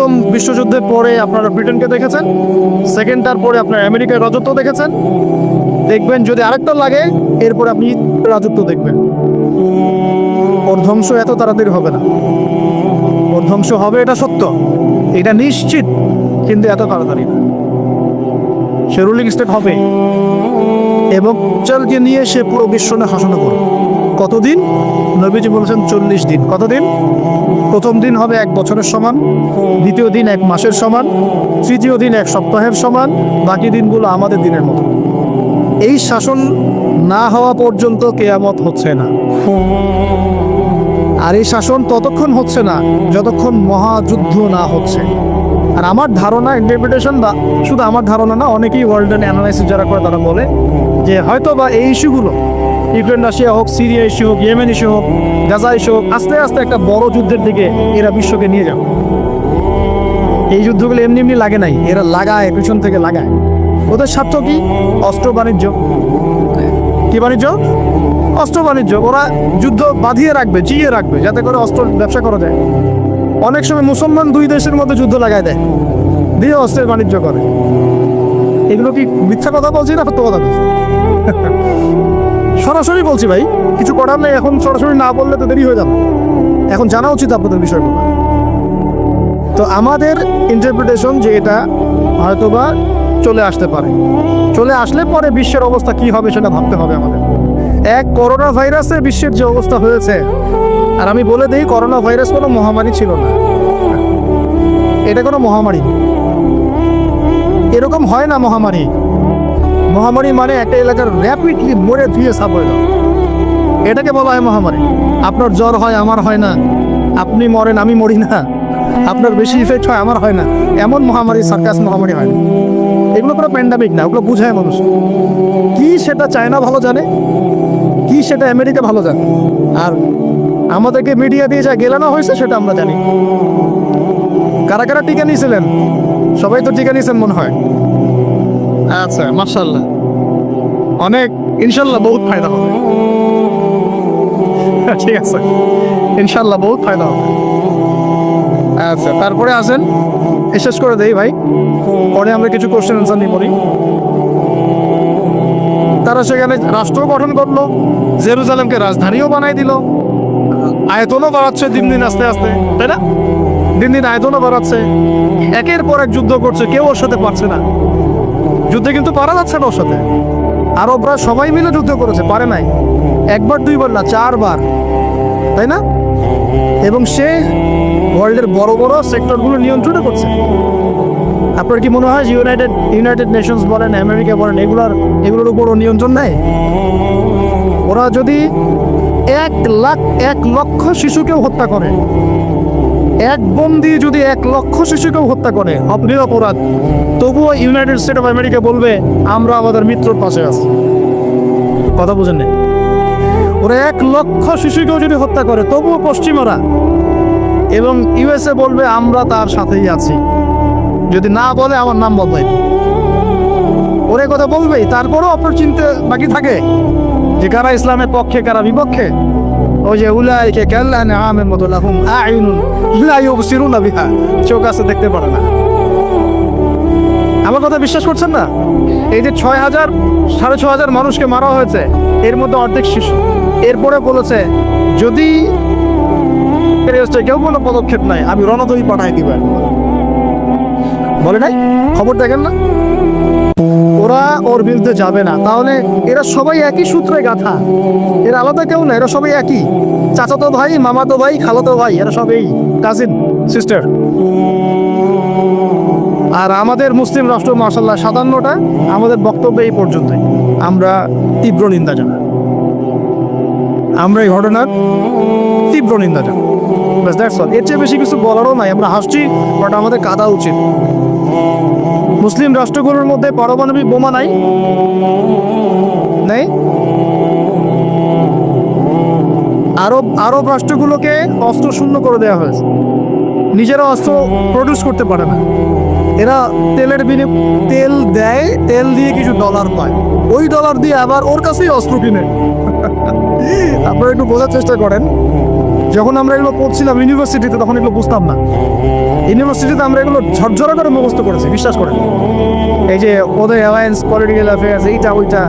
প্রথম বিশ্বযুদ্ধের পরে আপনারা ব্রিটেনকে দেখেছেন, সেকেন্ডটার পরে আপনার আমেরিকার রাজত্ব দেখেছেন, দেখবেন যদি আরেকটা লাগে এরপরে আপনি রাজত্ব দেখবেন। ওর ধ্বংস এত তাড়াতাড়ি হবে না, ওর ধ্বংস হবে, এটা সত্য, এটা নিশ্চিত, কিন্তু এত তাড়াতাড়ি না। সে রুলিং স্টেট হবে এবং চালকে নিয়ে সে পুরো বিশ্ব নিয়ে শাসন করবে। কতদিন? নবীজি বলেছেন 40 দিন। কতদিন? প্রথম দিন হবে 1 বছরের সমান, দ্বিতীয় দিন 1 মাসের সমান, তৃতীয় দিন 1 সপ্তাহের সমান, বাকি দিনগুলো আমাদের দিনের মতো। এই শাসন না হওয়া পর্যন্ত কিয়ামত হচ্ছে না। আর এই শাসন ততক্ষণ হচ্ছে না যতক্ষণ মহাযুদ্ধ না হচ্ছে। আর আমার ধারণা, ইন্টারপ্রিটেশন, বা শুধু আমার ধারণা না, অনেকেই ওয়ার্ল্ড অ্যানালাইসিস যারা করে তারা বলে যে হয়তো বা এই ইস্যুগুলো, ইউক্রেন রাশিয়া হোক, সিরিয়া ইস্যু হোক, ইয়েমেন ইস্যু হোক, গাজা ইস্যু হোক, আস্তে আস্তে একটা বড় যুদ্ধের দিকে এরা বিশ্বকে নিয়ে যাবে। এই যুদ্ধগুলো এমনি এমনি লাগে নাই, এরা লাগায়, পিছন থেকে লাগায়। ওদের স্বার্থ কি? অস্ত্র বাণিজ্য। কি বাণিজ্য? অস্ত্র বাণিজ্য। ওরা যুদ্ধ বাঁধিয়ে রাখবে, জিয়ে রাখবে, যাতে করে অস্ত্র ব্যবসা করা যায়। অনেক সময় মুসলমান 2 দেশের মধ্যে যুদ্ধ লাগায় দেয়, দিয়ে অস্ত্রের বাণিজ্য করে। এগুলো কি মিথ্যা কথা বলছি না সত্য কথা বলছি? সরাসরি বলছি ভাই, কিছু করার নেই। এখন সরাসরি না বললে তো দেরি হয়ে যাবে, এখন জানা উচিত আপনাদের বিষয়গুলো। তো আমাদের ইন্টারপ্রিটেশন যে এটা হয়তোবা চলে আসতে পারে, চলে আসলে পরে বিশ্বের অবস্থা কি হবে সেটা ভাবতে হবে আমাদের। করোনা ভাইরাসে বিশ্বের যে অবস্থা হয়েছে, আর আমি বলে দিই, করোনা ভাইরাস কোনো মহামারী ছিল না, এটা কোনো মহামারী। এরকম হয় না মহামারী। মহামারী মানে একটা এলাকার র্যাপিডলি মরে ধুয়ে সাফ হয়ে যাওয়া, এটাকে বলা হয় মহামারী। আপনার জ্বর হয়, আমার হয় না, আপনি মরেন, আমি মরি না, আপনার বেশি ইফেক্ট হয়, আমার হয় না, এমন মহামারী, সার্কাস মহামারী হয় না। এগুলো কোনো প্যান্ডামিক না, ওগুলো বুঝায় মানুষ কি, সেটা চায়না ভালো জানে, কি সেটা আমেরিকা ভালো জানে, আর আমাদেরকে মিডিয়া দিয়ে যা গেলানো হয়েছে সেটা আমরা জানি। কারা কারা টিকা নিয়েছিলেন? সবাই তো টিকা নিয়েছেন মনে হয়। আচ্ছা, মাশাআল্লাহ, অনেক, ইনশাল্লাহ বহুত ফায়দা হবে। ঠিক আছে, ইনশাল্লাহ বহুত ফায়দা হবে। আচ্ছা, তারপরে আসেন, শেষ করে দেই ভাই, পরে আমরা কিছু কোশ্চেন আনসার নিয়ে পড়ি। তারা সেখানে রাষ্ট্র গঠন করলো, জেরুজালেমকে রাজধানীও বানাই দিল, আয়তনও বাড়াচ্ছে দিন দিন আস্তে আস্তে, তাই না? দিন দিন আয়তনও বাড়াচ্ছে, একের পর এক যুদ্ধ করছে, কেউ ওর সাথে পারছে না। যুদ্ধে কিন্তু পারা যাচ্ছে না ওর সাথে। আরবরা সবাই মিলে যুদ্ধ করেছে, পারে নাই, 1বার 2বার না, 4বার, তাই না? এবং সে ওয়ার্ল্ডের বড় বড় সেক্টরগুলো নিয়ন্ত্রণ করছে। আপনার কি মনে হয় যে ইউনাইটেড নেশনস বলেন, আমেরিকা বলেন, এগুলোর উপরও নিয়ন্ত্রণ নেয়? ওরা যদি 1 লক্ষ শিশুকেও হত্যা করে, এক বন্দি যদি 1 লক্ষ শিশুকেও হত্যা করে, নিরপরাধ, তবুও ইউনাইটেড স্টেট অফ আমেরিকা বলবে আমরা আমাদের মিত্রর পাশে আছি। কথা বুঝেন না? ওরা 1 লক্ষ শিশুকেও যদি হত্যা করে, তবুও পশ্চিমারা এবং ইউএসএ বলবে আমরা তার সাথেই আছি। যদি না বলে আমার নাম বদলাই, ওরে কথা বলবেই। তারপরেও আপনার চিন্তা বাকি থাকে যে কারা ইসলামের পক্ষে, কারা বিপক্ষে। ওই যে উলাইকা কাল্লানআমের মতো, লাহুম আ'য়ুনুন লা ইউবসিরুনা বিহা, চোখ আছে দেখতে পারে না। আমার কথা বিশ্বাস করছেন না? এই যে 6,000 6,500 মানুষকে মারা হয়েছে, এর মধ্যে অর্ধেক শিশু। এরপরে বলেছে যদি কেউ কোনো পদক্ষেপ নাই, আমি রণতরী পাঠাই দিব। বলে নাই? খবর দেখেন না? ওরা ওর বিরুদ্ধে যাবে না। তাহলে এরা সবাই একই সূত্রে গাথা, এরা আলাদা কেউ না, এরা সবাই একই। চাচাতো ভাই, মামাতো ভাই, খালাতো ভাই, এরা সবাই কাজিন সিস্টার। আর আমাদের মুসলিম রাষ্ট্র মাশাআল্লাহ 57টা। আমাদের বক্তব্য এই পর্যন্তই। আমরা তীব্র নিন্দা জানাই, আমরা এই ঘটনার তীব্র নিন্দা জানাই। বাস, দ্যাটস অল। এর চেয়ে বেশি কিছু বলারও নাই। আমরা হাসছি, বাট আমাদের কাঁদা উচিত। মুসলিম রাষ্ট্রগুলোর মধ্যে পারমাণবিক বোমা নাই, নেই। আরব রাষ্ট্রগুলোকে অস্ত্র শূন্য করে দেওয়া হয়েছে, নিজেরা অস্ত্র প্রডিউস করতে পারে না। এরা তেল দেয়, তেল দিয়ে কিছু ডলার পায়, ওই ডলার দিয়ে আবার ওর কাছেই অস্ত্র কিনে। আপনারা একটু বোঝার চেষ্টা করেন। যখন আমরা এগুলো পড়ছিলাম ইউনিভার্সিটিতে, তখন এগুলো বুঝতাম না। ইউনিভার্সিটিতে আমরা এগুলো ঝরঝরা করে মুখস্থ করেছি, বিশ্বাস করেন। এই যে ওদের অ্যালায়েন্স, পলিটিক্যাল অ্যাফেয়ার্স, এইটা ওইটা,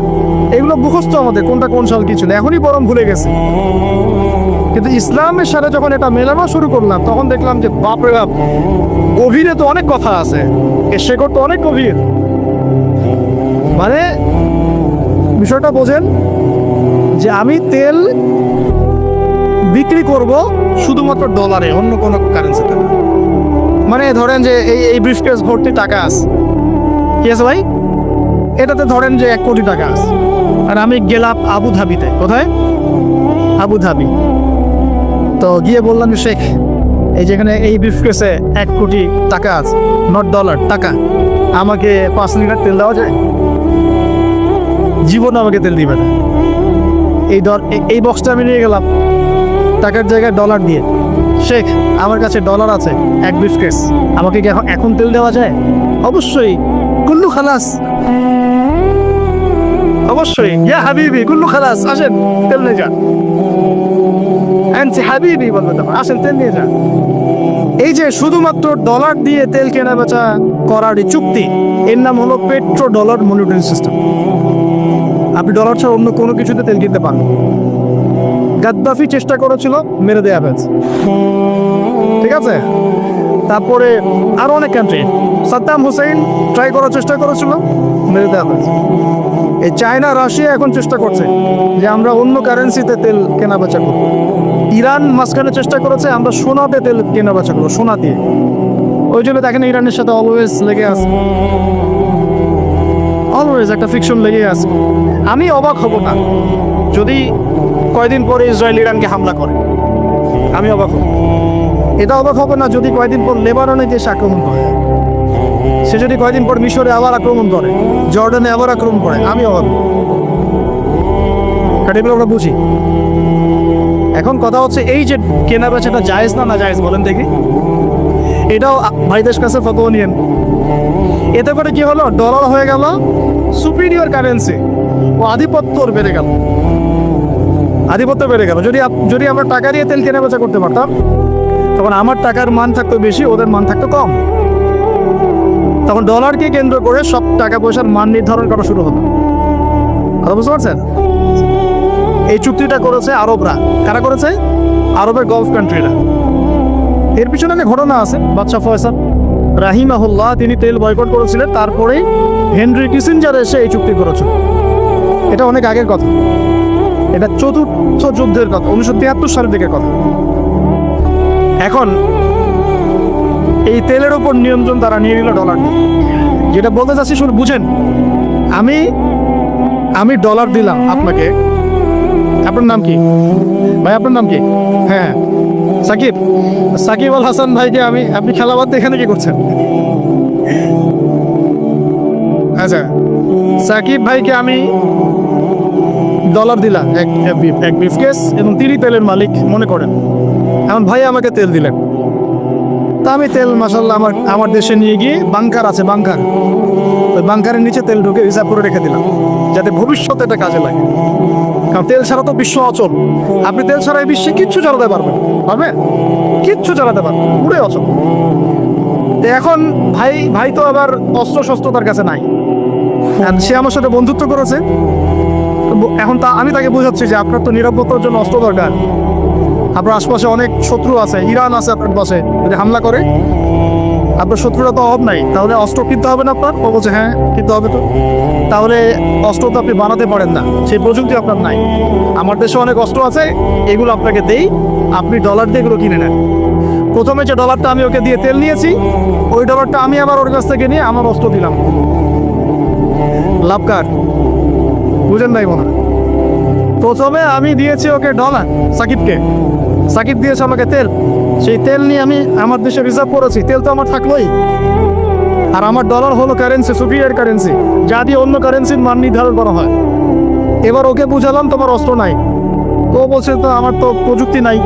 এগুলো মুখস্থ আমাদের, কোনটা কোন সাল কিছু না, এখনই বরং ভুলে গেছে। কিন্তু ইসলামের সাথে যখন এটা মেলানো শুরু করলাম, তখন দেখলাম যে বাপরে বাপ, গভীরে তো অনেক কথা আছে, এর শেকড় তো অনেক গভীর। মানে বিষয়টা বোঝেন যে আমি তেল বিক্রি করব শুধুমাত্র ডলারে, অন্য কোনো কারেন্সিতে না। মানে ধরেন যে এই ব্রিফকেস ভর্তি টাকা আছে, কি আছে ভাই, এটাতে ধরেন যে 1 কোটি টাকা আছে, আর আমি গেলাম আবুধাবিতে। কোথায়? আবুধাবি। তো গিয়ে বললাম যে শেখ, এই যেখানে এই ব্রিফকেসে 1 কোটি টাকা আছে, নট ডলার, টাকা, আমাকে 5 লিটার তেল দেওয়া যায়? জীবন আমাকে তেল দিবে না। এই বক্সটা আমি নিয়ে গেলাম টাকার জায়গায় ডলার দিয়ে, শেখ আমার কাছে ডলার আছে 1 ব্রিফকেস, আমাকে কি এখন তেল দেওয়া যায়? অবশ্যই। কুল্লু খালাস, অবশ্যই। ইয়া হাবিবি কুল্লু খালাস, আসেন তেল নিয়ে যান। আনছি হাবিবি বলবে, তখন আসেন তেল নিয়ে যান। এই যে শুধুমাত্র ডলার দিয়ে তেল কেনা বেচা করার চুক্তি, এর নাম হলো পেট্রো ডলার মনিটরিং সিস্টেম। আপনি ডলার ছাড়া অন্য কোনো কিছুতে তেল কিনতে পারেন। গাদ্দাফি চেষ্টা করেছিল, মেরে দেয়া হয়েছে, ঠিক আছে। তারপরে আরো অনেক কান্ট্রি, সাদ্দাম হুসাইন ট্রাই করার চেষ্টা করেছিল, মেরে দেওয়া হয়েছে। এই চায়না, রাশিয়া এখন চেষ্টা করছে যে আমরা অন্য কারেন্সিতে তেল কেনা বেচা করব। ইরান মাঝখানে চেষ্টা করেছে আমরা সোনাতে তেল কেনা বেচা করবো, সোনা দিয়ে। ওই জন্য দেখেন ইরানের সাথে অলওয়েজ লেগে আছে, অলওয়েজ একটা ফিকশন লেগে আছে। আমি অবাক হব না যদি কয়দিন পরে ইসরায়েল ইরানকে হামলা করে, আমি অবাক হব। এটা অবাক হবে না যদি কয়দিন পর লেবাননে দেশে আক্রমণ করে, সে যদি কয়দিন পর মিশরে আবার আক্রমণ করে, জর্ডানে আবার আক্রমণ করে, আমি অবাক হব। এগুলো আমরা বুঝি। এখন কথা হচ্ছে এই যে কেনা বেচাটা জায়েজ না না জায়েজ বলেন দেখি, এটাও ভাইদের কাছে ফতোয়া নিয়েন। এতে করে কি হলো, ডলার হয়ে গেল সুপিরিয়র কারেন্সি, ও আধিপত্য বেড়ে গেল, আধিপত্য বেড়ে গেল। যদি আমরা টাকা দিয়ে তেল কেনা বেচা করতে পারতাম, তখন আমার টাকার মান থাকতো বেশি, ওদের মান থাকতো কম। তখন ডলারকে কেন্দ্র করে সব টাকা পয়সার মান নির্ধারণ করা শুরু হতো। বুঝতে পারছেন? এই চুক্তিটা করেছে আরবরা। কারা করেছে? আরবের গলফ কান্ট্রিরা। এর পিছনে অনেক ঘটনা আছে। বাদশাহ ফয়সাল রাহিমাহুল্লাহ তিনি তেল বয়কট করেছিলেন, তারপরেই হেনরি কিসিঞ্জার এসে এই চুক্তি করেছিল। এটা অনেক আগের কথা, এটা চতুর্থ যুদ্ধের কথা, 1973 সালের দিকের কথা। এখন এই তেলের উপর নিয়ন্ত্রণ তারা নিয়ে নিল ডলার দিয়ে। যেটা বলতে চাচ্ছি শুনে বুঝেন, আমি ডলার দিলাম আপনাকে। আপনার নাম কি ভাই? আপনার নাম কি? হ্যাঁ, সাকিব আল হাসান ভাইকে আপনি খেলাবাদ এখানে কি করছেন? আচ্ছা, সাকিব ভাইকে আমি ডলার দিলাম এক ব্রিফকেস, এবং তিনি তেলের মালিক মনে করেন। এখন ভাই আমাকে তেল দিলেন, তা আমি তেল মাশাআল্লাহ আমার দেশে নিয়ে গিয়ে বাংকার আছে, ওই বাংকারের নিচে তেল ঢুকে রিজার্ভ করে রেখে দিলাম, যাতে ভবিষ্যতে এটা কাজে লাগে। কারণ তেল ছাড়া তো বিশ্ব অচল। আপনি তেল ছাড়া এই বিশ্বে কিচ্ছু চালাতে পারবেন? কিচ্ছু চালাতে পারবেন, পুরো অচল। তো এখন ভাই তো আবার অস্ত্র শস্ত্র তার কাছে নাই, সে আমার সাথে বন্ধুত্ব করেছে। এখন আমি তাকে বোঝাচ্ছি যে আপনার তো নিরাপত্তার জন্য অস্ত্র দরকার, আপনার আশপাশে অনেক শত্রু আছে, ইরান আছে আপনার পাশে, যদি হামলা করে আপনার শত্রুরা তো অভাব নাই, তাহলে অস্ত্র কিনতে হবে না আপনার? ও বলছে হ্যাঁ কিনতে হবে। তো তাহলে অস্ত্র তো আপনি বানাতে পারেন না, সেই প্রযুক্তি আপনার নাই। আমার দেশে অনেক অস্ত্র আছে, এগুলো আপনাকে দেই, আপনি ডলার দিয়ে এগুলো কিনে নেন। প্রথমে যে ডলারটা আমি ওকে দিয়ে তেল নিয়েছি, ওই ডলারটা আমি আবার ওর কাছ থেকে নিয়ে আমার অস্ত্র দিলাম। লাভ কার? বুঝেন নাই মনে? প্রথমে আমি দিয়েছি ওকে ডলার, সাকিব দিয়েছে আমাকে তেল। সেই তেল নিয়ে আমি আমার দেশে রিজার্ভ করেছি, তেল তো আমার থাকলোই। আর আমার ডলার হলো কারেন্সি, সুপিরিয়র কারেন্সি, যা দিয়ে অন্য কারেন্সির মান নির্ধারণ করা হয়। এবার ওকে বুঝালাম তোমার অস্ত্র নাই, ও বলছে তো আমার তো প্রযুক্তি নাই,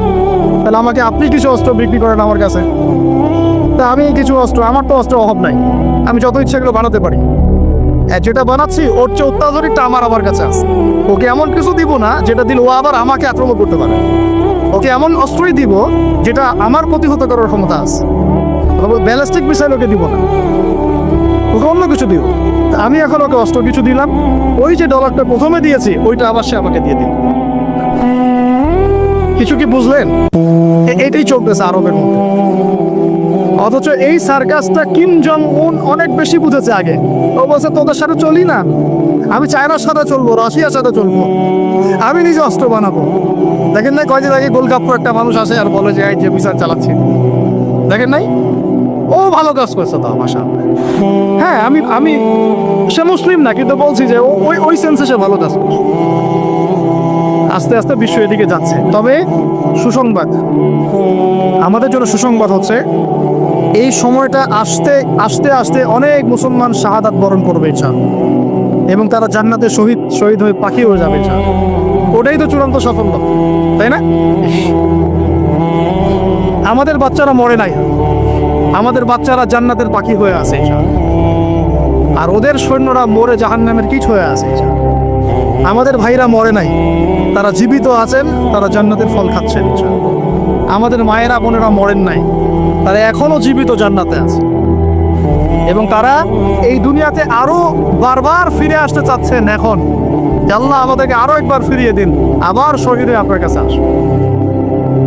তাহলে আমাকে আপনি কিছু অস্ত্র বিক্রি করেন আমার কাছে। তা আমি কিছু অস্ত্র, আমার তো অস্ত্র অভাব নাই, আমি যত ইচ্ছা এগুলো বানাতে পারি। যেটা বানাচ্ছি ওর চেয়ে অত্যাধুনিকটা আমার কাছে আছে। ওকে এমন কিছু দিব না যেটা দিল ও আবার আমাকে আক্রমণ করতে পারে। ওকে এমন অস্ত্রই দিব যেটা আমার প্রতিহত করার ক্ষমতা আছে। ব্যালিস্টিক মিসাইল ওকে দিব না, ওকে অন্য কিছু দিব। আমি এখন ওকে অস্ত্র কিছু দিলাম, ওই যে ডলারটা প্রথমে দিয়েছি ওইটা আবার সে আমাকে দিয়ে দিল। কিছু কি বুঝলেন? এটাই চলতেছে আরবের মধ্যে। অথচ এই সার্কাসটা কিম জং উন অনেক বেশি বুঝেছে আগে। ও বলছে তোদের সাথে চলি না, আমি চায়নার সাথে চলবো, রাশিয়ার সাথে চলবো, আমি নিজে অস্ত্র বানাবো। দেখেন নাই কয়দিন আগে গোলগাপ্পুর একটা মানুষ আসে আর বলে যে এই যে বিচার চালাচ্ছে, দেখেন নাই? ও ভালো কাজ করছে তো মাশা। হ্যাঁ, আমি সে মুসলিম না, কিন্তু বলছি যে ওই সেন্সে সে ভালো কাজ করছে। আস্তে আস্তে বিশ্ব এদিকে যাচ্ছে। তবে সুসংবাদ, আমাদের জন্য সুসংবাদ হচ্ছে এই সময়টা আস্তে আস্তে আস্তে অনেক মুসলমান শাহাদাত বরণ করবে ইনশাআল্লাহ, এবং তারা জান্নাতে শহীদ হয়ে পাখি হয়ে যাবে ইনশাআল্লাহ। ওটাই তো চূড়ান্ত সাফল্য, তাই না? আমাদের বাচ্চারা মরে নাই, আমাদের বাচ্চারা জান্নাতের পাখি হয়ে আছে ইনশাআল্লাহ, আর ওদের সৈন্যরা মরে জাহান্নামের কীট হয়ে আছে ইনশাআল্লাহ। আমাদের ভাইরা মরে নাই, তারা জীবিত আছেন, তারা জান্নাতের ফল খাচ্ছেন ইনশাআল্লাহ। আমাদের মায়েরা বোনেরা মরেন নাই, তারা এখনো জীবিত জান্নাতে আছে, এবং তারা এই দুনিয়াতে আরো বারবার ফিরে আসতে চাচ্ছেন। এখন আল্লাহ আমাদেরকে আরো একবার ফিরিয়ে দিন, আবার শহীদে আপনার কাছে আসুন।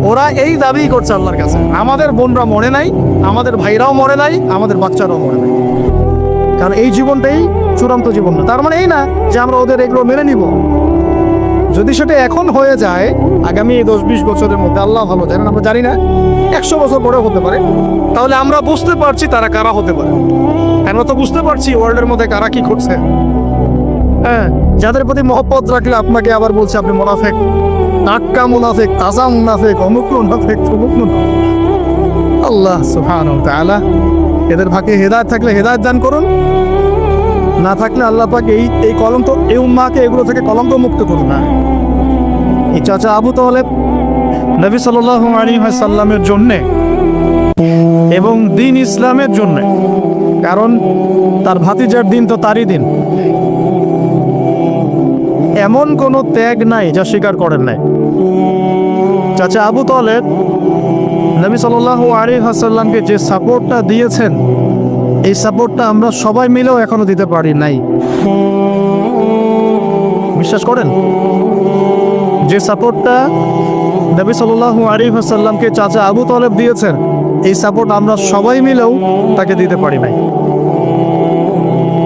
ওরা এই দাবি করছে আল্লাহর কাছে, আমাদের বোনরা মরে নাই, আমাদের ভাইরাও মরে নাই, আমাদের বাচ্চারাও মরে নাই। কারণ এই জীবনটাই চূড়ান্ত জীবন না। তার মানে এই না যে আমরা ওদের এগুলো মেনে নিব। যদি সেটা এখন হয়ে যায়, আগামী 10-20 বছরের মধ্যে, আল্লাহ ভালো জানেন, আমরা জানি না, 100 বছর পরেও হতে পারে, তাহলে আমরা বুঝতে পারছি তারা কারা হতে পারে। আমরা তো বুঝতে পারছি ওয়ার্ল্ডের মধ্যে কারা কি করছে। হ্যাঁ, যাদের প্রতি মহব্বত রাখলে আপনাকে আবার বলছে আপনি মুনাফিক, টাটকা মুনাফিক, তাজা মুনাফিক, অমুক মুনাফিক, তমুক মুনাফিক। আল্লাহ সুবহানাহু ওয়া তাআলা এদের ভাগ্যে হেদায়েত থাকলে হেদায়েত দান করুন, না থাকলে আল্লাহ পাক এই কলঙ্ক, এই উম্মাহকে এগুলো থেকে কলঙ্ক মুক্ত করুন। না, এই চাচা আবু তালেব নবী সাল্লাল্লাহু আলাইহি ওয়াসাল্লামের জন্যে এবং দ্বীন ইসলামের জন্যে, কারণ তার ভাতিজার দিন তো তারই দিন, এমন কোনো ত্যাগ নাই যা স্বীকার করেন নাই। চাচা আবু তালেব নবী সাল্লাল্লাহু আলাইহি ওয়াসাল্লামকে যে সাপোর্টটা দিয়েছেন, এই সাপোর্টটা আমরা সবাই মিলেও এখনো দিতে পারি নাই। বিশ্বাস করেন? যে সাপোর্টটা নবী সাল্লাল্লাহু আলাইহি ওয়াসাল্লামকে চাচা আবু তালেব দিয়েছেন, এই সাপোর্ট আমরা সবাই মিলেও তাকে দিতে পারি নাই।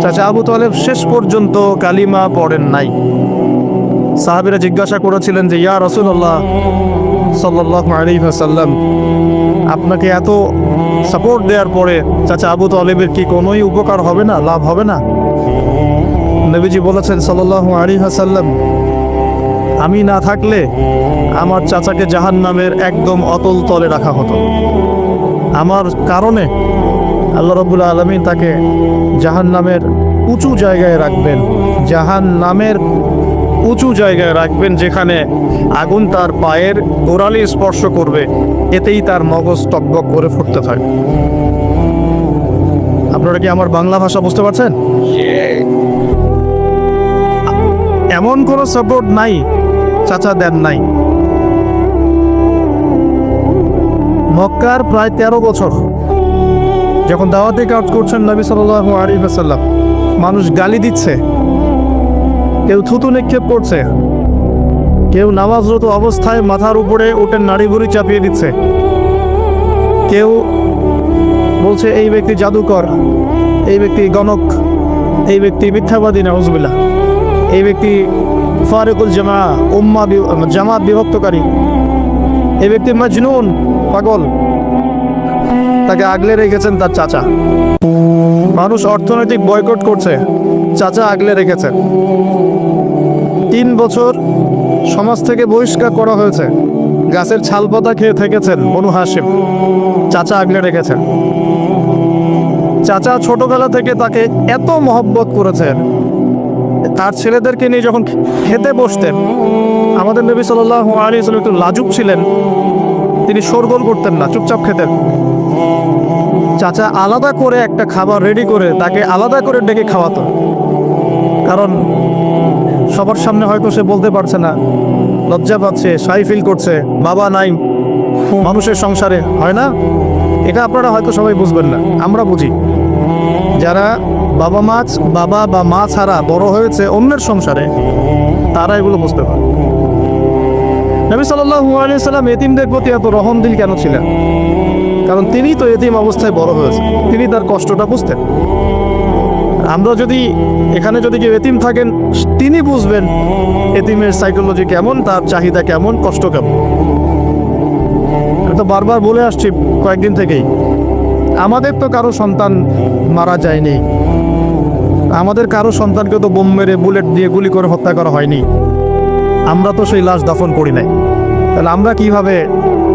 চাচা আবু তালেব শেষ পর্যন্ত কালিমা পড়েন নাই। সাহাবীরা জিজ্ঞাসা করেছিলেন যে ইয়া রাসূলুল্লাহ সাল্লাল্লাহু আলাইহি ওয়াসাল্লাম, আপনাকে এত সাপোর্ট দেওয়ার পরে চাচা আবু তালেবের কি কোনোই উপকার হবে না, লাভ হবে না? নবীজি বলেছেন সাল্লাল্লাহু আলাইহি ওয়াসাল্লাম, আমি না থাকলে আমার চাচাকে জাহান্নামের একদম অতল তলে রাখা হতো। আমার কারণে আল্লাহ রাব্বুল আলামিন তাকে জাহান্নামের উঁচু জায়গায় রাখবেন, জাহান্নামের উঁচু জায়গায় রাখবেন, যেখানে আগুন তার পায়ের গোড়ালি স্পর্শ করবে, এতেই তার মগজ টকবক করে ফুটতে থাকে। আপনারা কি আমার বাংলা ভাষা বুঝতে পারছেন? এমন কোনো সাপোর্ট নাই চাচা দেন নাই। মক্কার প্রায় 13 বছর যখন দাওয়াতে কাজ করছেন নবী সাল্লাল্লাহু আলাইহি ওয়াসাল্লাম, মানুষ গালি দিচ্ছে, কেউ থুতু নিক্ষেপ করছে, কেউ নামাজরত অবস্থায় মাথার উপরে উঠে নাড়ি ভুড়ি চাপিয়ে দিচ্ছে, কেউ বলছে এই ব্যক্তি জাদুকর, এই ব্যক্তি গণক, এই ব্যক্তি মিথ্যাবাদী, নাউজুবিল্লাহ, এই ব্যক্তি ফারিকুল জামাত বিভক্তকারী, এই ব্যক্তি মাজনুন, পাগল। তাকে আগলে রেখেছেন তার চাচা। মানুষ অর্থনৈতিক বয়কট করছে, চাচা আগলে রেখেছেন। 3 বছর সমাজ থেকে বহিষ্কার করা হয়েছে, গাছের ছাল পাতা খেয়ে থেকেছেন বনু হাশিম, চাচা আগলে রেখেছেন। চাচা ছোটবেলা থেকে তাকে এত মহব্বত করেছেন, তার ছেলেদেরকে নিয়ে যখন খেতে বসতেন, আমাদের নবী সাল্লাল্লাহু আলাইহি ওয়াসাল্লাম একটু লাজুক ছিলেন, তিনি শোরগোল করতেন না, চুপচাপ খেতেন। চাচা আলাদা করে একটা খাবার রেডি করে তাকে আলাদা করে ডেকে খাওয়াতো, কারণ সবার সামনে হয়তো সে বলতে পারছে না, লজ্জা পাচ্ছে, শাই ফিল করছে, বাবা নাই, মানুষের সংসারে হয় না, এটা আপনারা হয়তো সবাই বুঝবেন না, আমরা বুঝি। যারা বাবা বা মা ছাড়া বড় হয়েছে অন্যের সংসারে, তারা এগুলো বুঝতে পারে। নবী সাল্লাল্লাহু আলাইহি সাল্লাম এতিমদের প্রতি এত রহমদিল কেন ছিলেন? কারণ তিনি তো এতিম অবস্থায় বড় হয়েছে, তিনি তার কষ্টটা বুঝতেন। আমরা যদি এখানে যদি কেউ এতিম থাকেন, তিনি বুঝবেন এতিমের সাইকোলজি কেমন, তার চাহিদা কেমন, কষ্ট কেমন। তো বারবার বলে আসছি কয়েকদিন থেকেই, আমাদের তো কারো সন্তান মারা যায়নি, আমাদের কারো সন্তানকে তো বোম মেরে বুলেট দিয়ে গুলি করে হত্যা করা হয়নি, আমরা তো সেই লাশ দাফন করি নাই। তাহলে আমরা কিভাবে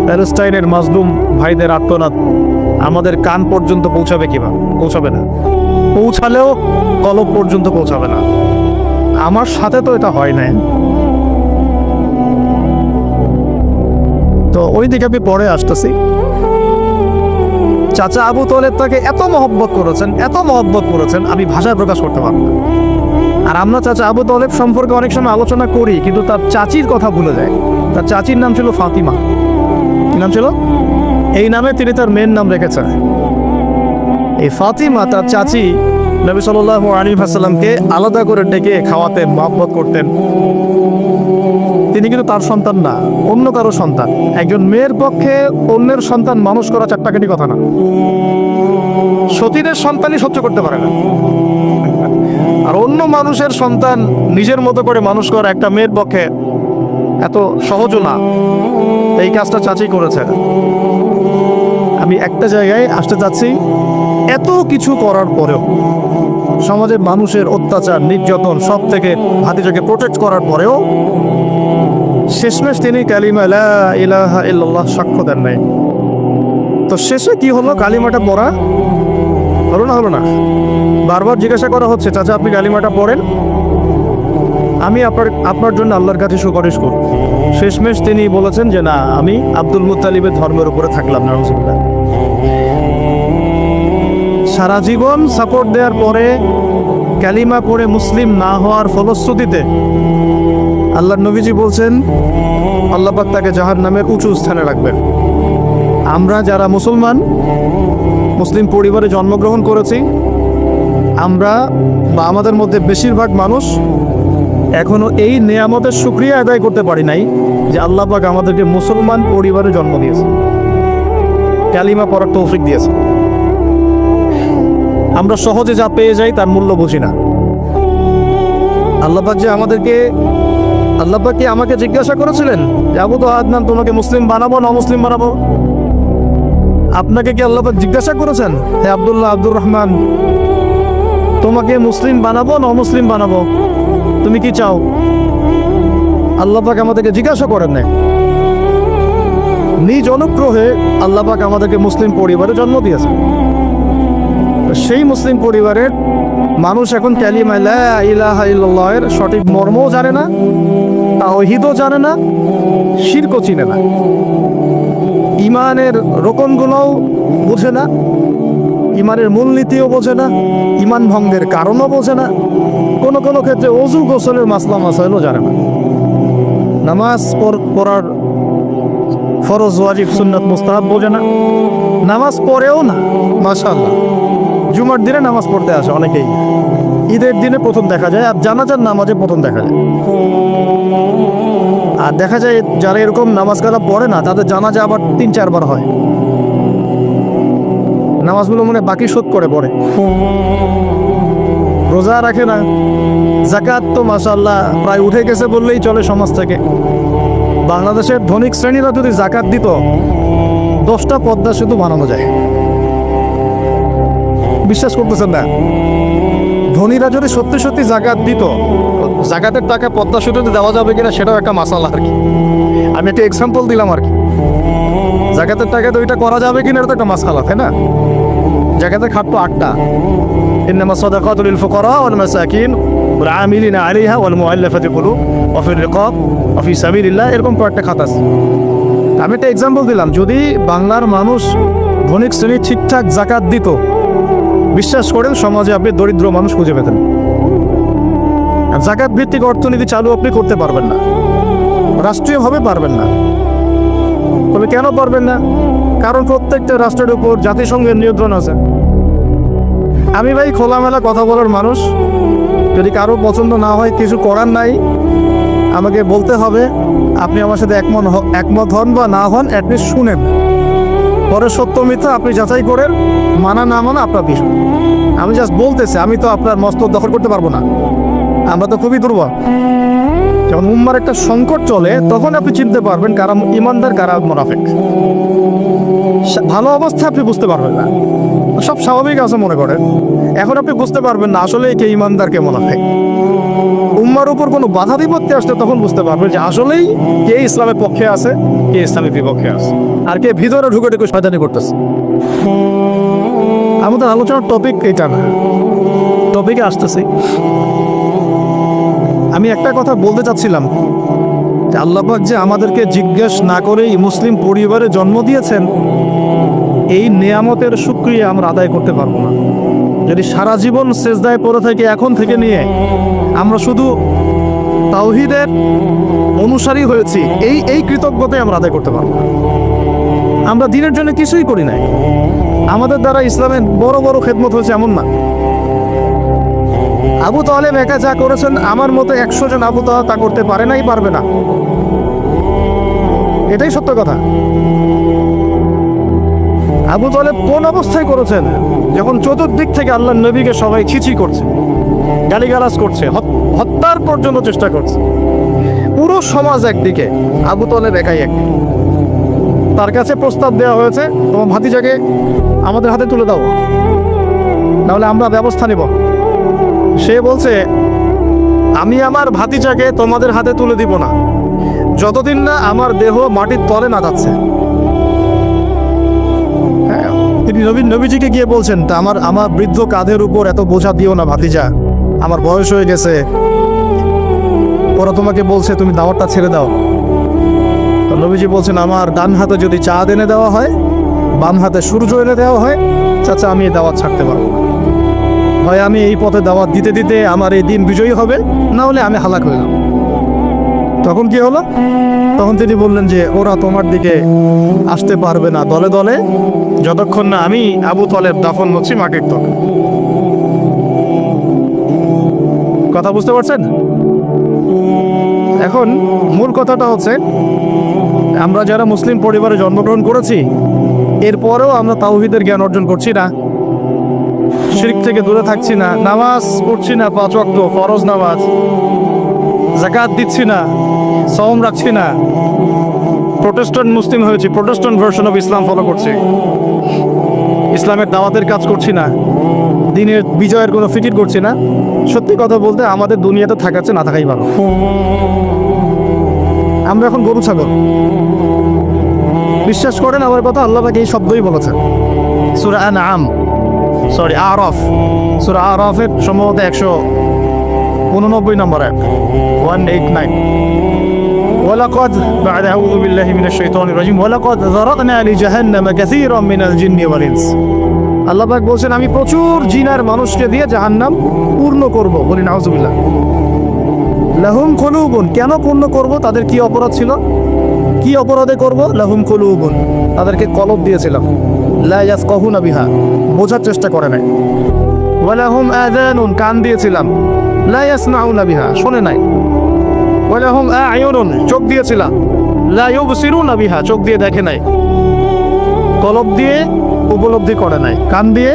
প্যালেস্টাইনের মাজলুম ভাইদের আর্তনাদ আমাদের কান পর্যন্ত পৌঁছাবে? কিভাবে পৌঁছাবে না, পৌঁছালেও কলব পর্যন্ত পৌঁছাবে না। আমার সাথে তো এটা হয় নাই। তো ওই দিকে আমি পরে আসতেছি। চাচা আবু তালেব তাকে এত মহব্বত করেছেন আমি ভাষায় প্রকাশ করতে পারবো না। আর আমরা চাচা আবু তালেব সম্পর্কে অনেক সময় আলোচনা করি, কিন্তু তার চাচির কথা ভুলে যায়। তার চাচির নাম ছিল ফাতিমা। কি নাম ছিল? এই নামে তিনি তার মেয়ের নাম রেখেছেন। এই ফাতিমা তার চাচি নবী সাল্লাল্লাহু আলাইহি ওয়াসাল্লামকে আলাদা করে ডেকে খাওয়াতেন, মহব্বত করতেন। তিনি কিন্তু তার সন্তান না, অন্য কারো সন্তান। একজন মেয়ের পক্ষে অন্যের সন্তান মানুষ করা চারটাকাটি কথা না। সতীনের সন্তানই সহ্য করতে পারে না, আর অন্য মানুষের সন্তান নিজের মতো করে মানুষ করা একটা মেয়ের পক্ষে এত সহজও না। এই কাজটা চাচি করেছে। আমি একটা জায়গায় আসতে চাচ্ছি, এত কিছু করার পরেও, সমাজের মানুষের অত্যাচার নির্যাতন সব থেকে ভাতিজাকে প্রোটেক্ট করার পরেও শেষমেশ তিনি কালিমা লা ইলাহা ইল্লাল্লাহ সাক্ষ্য দেন নাই। তো শেষে কি হলো? কালিমাটা পড়া হলো না। বারবার জিজ্ঞাসা করা হচ্ছে, চাচা আপনি কালিমাটা পড়েন, আমি আপনার জন্য আল্লাহর কাছে সুপারিশ করব। শেষমেশ তিনি বলেছেন যে না, আমি আব্দুল মুত্তালিবের ধর্মের উপরে থাকলাম না। সারা জীবন সাপোর্ট দেওয়ার পরে কালিমা পড়ে মুসলিম না হওয়ার ফলশ্রুতিতে আল্লাহর নবীজি বলছেন আল্লাহ পাক তাকে জাহান্নামের উঁচু স্থানে রাখবেন। আমরা যারা মুসলিম পরিবারে জন্মগ্রহণ করেছি, আমরা বা আমাদের মধ্যে বেশিরভাগ মানুষ এখনো এই নেয়ামতের শুকরিয়া আদায় করতে পারি নাই যে আল্লাহ পাক আমাদেরকে মুসলমান পরিবারে জন্ম দিয়েছে, কালিমা পড়ার তৌফিক দিয়েছে। আমরা সহজে যা পেয়ে যাই তার মূল্য বুঝি না। আল্লাহ পাক যে আল্লাহ পাক কি আমাকে জিজ্ঞাসা করেছিলেন যে আবু তো আদনান তোমাকে মুসলিম বানাবো না মুসলিম বানাবো? আপনাকে কি আল্লাহ পাক জিজ্ঞাসা করেছেন হে আব্দুর রহমান তোমাকে মুসলিম বানাবো না অমুসলিম বানাবো, তুমি কি চাও? আল্লাহ পাক আমাদেরকে জিজ্ঞাসা করেন নাই। নিজ অনুগ্রহে আল্লাহ পাক আমাদেরকে মুসলিম পরিবারে জন্ম দিয়েছেন। সেই মুসলিম পরিবারের মানুষ এখন কালিমা লা ইলাহা ইল্লাল্লাহের সঠিক মর্মও জানে না, তাওহীদও জানে না, শিরকও চিনে না, ইমানের রোকনগুলোও বোঝে না, ইমানের মূলনীতিও বোঝে না, ইমান ভঙ্গের কারণও বোঝে না, কোনো ক্ষেত্রে ওযু গোসলের মাসলা মাসাইলও জানে না, নামাজ পড়ার ফরজ ওয়াজিব সুন্নাত মুস্তাহাব বোঝে না, নামাজ পড়েও না। মাশাআল্লাহ, জুমার দিনে নামাজ পড়তে আসে অনেকেই, ঈদের দিনে প্রথম দেখা যায়, আর জানাজার নামাজে প্রথম দেখা যায়। আর দেখা যায় যারা এরকম নামাজ কালা পড়ে না তাদের জানাজা আবার 3-4 বার হয়। নামাজগুলো মনে বাকি শোধ করে পড়ে, রোজা রাখে না, যাকাত তো মাশাআল্লাহ প্রায় উঠে গেছে বললেই চলে সমাজ থেকে। বাংলাদেশের ধনিক শ্রেণীরা যদি যাকাত দিত 10টা পদ্মা সেতু বানানো যায়। বিশ্বাস করতেছেন না? ধনীরা যদি সত্যি সত্যি যাকাত দিত, যাকাতের টাকা পদ্মা সেতুতে দেওয়া যাবে কিনা সেটাও একটা মাসালা আর কি। আমি একটা এক্সাম্পল দিলাম আর কি। যাকাতের টাকা তো ওইটা করা যাবে কিনা এটা তো একটা মাসালা, তাই না? যাকাতের খাত তো 8টা, ইন্নামা সাদাকাতু লিল ফুকারা ওয়াল মাসাকিন ওয়াল আমিলিনা আলাইহা ওয়াল মুআল্লাফাতি কুলুব ওয়া ফির রিকাব ওয়া ফি সাবিলিল্লাহ, এরকম কয়েকটা খাত আছে। আমি একটা এক্সাম্পল দিলাম, যদি বাংলার মানুষ ধনিক শ্রেণী ঠিকঠাক যাকাত দিত, বিশ্বাস করেন সমাজে আপনি দরিদ্র মানুষ খুঁজে পেতেন। যাকাত ভিত্তিক অর্থনীতি চালু আপনি করতে পারবেন না, রাষ্ট্রীয়ভাবে পারবেন না। তবে কেন পারবেন না? কারণ প্রত্যেকটা রাষ্ট্রের উপর জাতিসংঘের নিয়ন্ত্রণ আছে। আমি ভাই খোলামেলা কথা বলার মানুষ, যদি কারো পছন্দ না হয় কিছু করার নাই, আমাকে বলতে হবে। আপনি আমার সাথে একমত হন বা না হন, অ্যাটলিস্ট শুনেন, পরে সত্য মিথ্যা আপনি যাচাই করেন, মানা না মানা আপনার বিষয়। আমি জাস্ট বলতেছি, আমি তো আপনার মস্তক দখল করতে পারবো না, আমরা তো খুবই দুর্বল। যখন উম্মার একটা সংকট চলে তখন আপনি চিনতে পারবেন কারা ইমানদার কারা মুনাফিক। ভালো অবস্থা আপনি বুঝতে পারবেন না, সব স্বাভাবিক আছে মনে করেন, এখন আপনি বুঝতে পারবেন না আসলে কে ইমানদার কে মুনাফিক। উম্মার উপর কোনো বাধা বিপত্তি আসলে তখন বুঝতে পারবেন যে আসলেই কে ইসলামের পক্ষে আছে, কে ইসলামের বিপক্ষে আছে, আর কে ভিতরে ঢুকে ঢুকে শয়তানি করতেছে। আমাদের আলোচনার টপিক এটা না, টপিকে আসতেছি। আমি একটা কথা বলতে চাচ্ছিলাম যে আল্লাহ পাক যে আমাদেরকে জিজ্ঞেস না করেই মুসলিম পরিবারে জন্ম দিয়েছেন, এই নিয়ামতের শুকরিয়া আমরা আদায় করতে পারবো না। যদি সারা জীবন সেজদায় পড়ে থাকি এখন থেকে নিয়ে আমরা শুধু তাওহীদের অনুসারী হয়েছি, এই কৃতজ্ঞতাই আমরা আদায় করতে পারবো না। আমরা দিনের জন্য কিছুই করি নাই, আমাদের দ্বারা ইসলামের বড় বড় খেদমত হয়েছে এমন না। আবু তালেব একা যা করেছেন, আমার মতো 100 জন আবু তালেব তা করতে পারে নাই, পারবে না, এটাই সত্য কথা। আবু তালেব কোন অবস্থায় করেছেন? যখন চতুর্দিক থেকে আল্লাহর নবীকে সবাই ছিছি করছে, গালিগালাজ করছে, হত্যার পর্যন্ত চেষ্টা করছে, পুরো সমাজ একদিকে, আবু তালেব একাই একদিকে। তার কাছে প্রস্তাব দেওয়া হয়েছে, তোমার ভাতিজাকে আমাদের হাতে তুলে দাও, তাহলে আমরা ব্যবস্থা নেব। সে বলছে, আমি আমার ভাতিজাকে তোমাদের হাতে তুলে দিব না যতদিন না আমার দেহ মাটির তলে না যাচ্ছে। তিনি নবীজিকে গিয়ে বলছেন, তা আমার বৃদ্ধ কাঁধের উপর এত বোঝা দিও না ভাতিজা, আমার বয়স হয়ে গেছে, ওরা তোমাকে বলছে তুমি দাওয়াতটা ছেড়ে দাও। নবীজি বলছেন, আমার ডান হাতে যদি চাঁদ এনে দেওয়া হয়, বাম হাতে সূর্য এনে দেওয়া হয়, চাচা আমি এই দাওয়াত ছাড়তে পারবো না। হয় আমি এই পথে দাওয়াত দিতে দিতে আমার এই দিন বিজয়ী হবে, না হলে আমি হালাক হয়ে যাব। তখন কি হলো? তখন তিনি বললেন যে ওরা তোমার দিকে আসতে পারবে না দলে দলে যতক্ষণ না আমি আবু তালেব দাফন হচ্ছি মাটির তলে। কথা বুঝতে পারছেন? এখন মূল কথাটা হচ্ছে, আমরা যারা মুসলিম পরিবারে জন্মগ্রহণ করেছি, এরপরেও আমরা তাওহীদের জ্ঞান অর্জন করছি না, শিরক থেকে দূরে থাকছি না, নামাজ পড়ছি না 5 ওয়াক্ত ফরজ নামাজ, যাকাত দিচ্ছি না, সওম রাখছি না, প্রোটেস্ট্যান্ট মুসলিম হয়েছি, Protestant version of Islam follow করছি, ইসলামের দাওয়াতের কাজ করছি না, দিনের বিজয়ের কোনো ফিকির করছি না। সত্যি কথা বলতে আমাদের দুনিয়াতে থাকাচ্ছে না থাকাই ভালো। আমরা এখন গরু ছাগল। বিশ্বাস করেন আমার কথা, আল্লাহ পাক এই শব্দই বলেছেন সূরা আরাফ, সূরা আরাফের সম্ভবত 189 নম্বর আয়াত, 189। ওয়ালাকাদ বা'দা আউযু বিল্লাহি মিনাশ শাইতানির রাজিম ওয়ালাকাদ যারাকনা লিজাহান্নামা কাসীরাম মিনাল জিন্নি ওয়াল ইনস। আল্লাহ পাক বলেন, আমি প্রচুর জিন আর মানুষকে দিয়ে জাহান্নাম পূর্ণ করব। বলি নাউযুবিল্লাহ। লাহুম কুলুবুন, কেন পূর্ণ করব? তাদের কি অপরাধ ছিল? কি অপরাধে করব? লাহুম কুলুবুন, তাদেরকে কলব দিয়েছিলাম, লা ইয়াফকাহুনা বিহা, বোঝার চেষ্টা করে নাই। ওয়া লাহুম আযানুন, কান দিয়েছিলাম, লা ইয়াসমাউনা বিহা, শোনে নাই। ওয়া লাহুম আ'য়ুনুন, চোখ দিয়েছিলাম, লা ইউবসিরুনা বিহা, চোখ দিয়ে দেখে নাই। কলব দিয়ে উপলব্ধি করে নাই, কান দিয়ে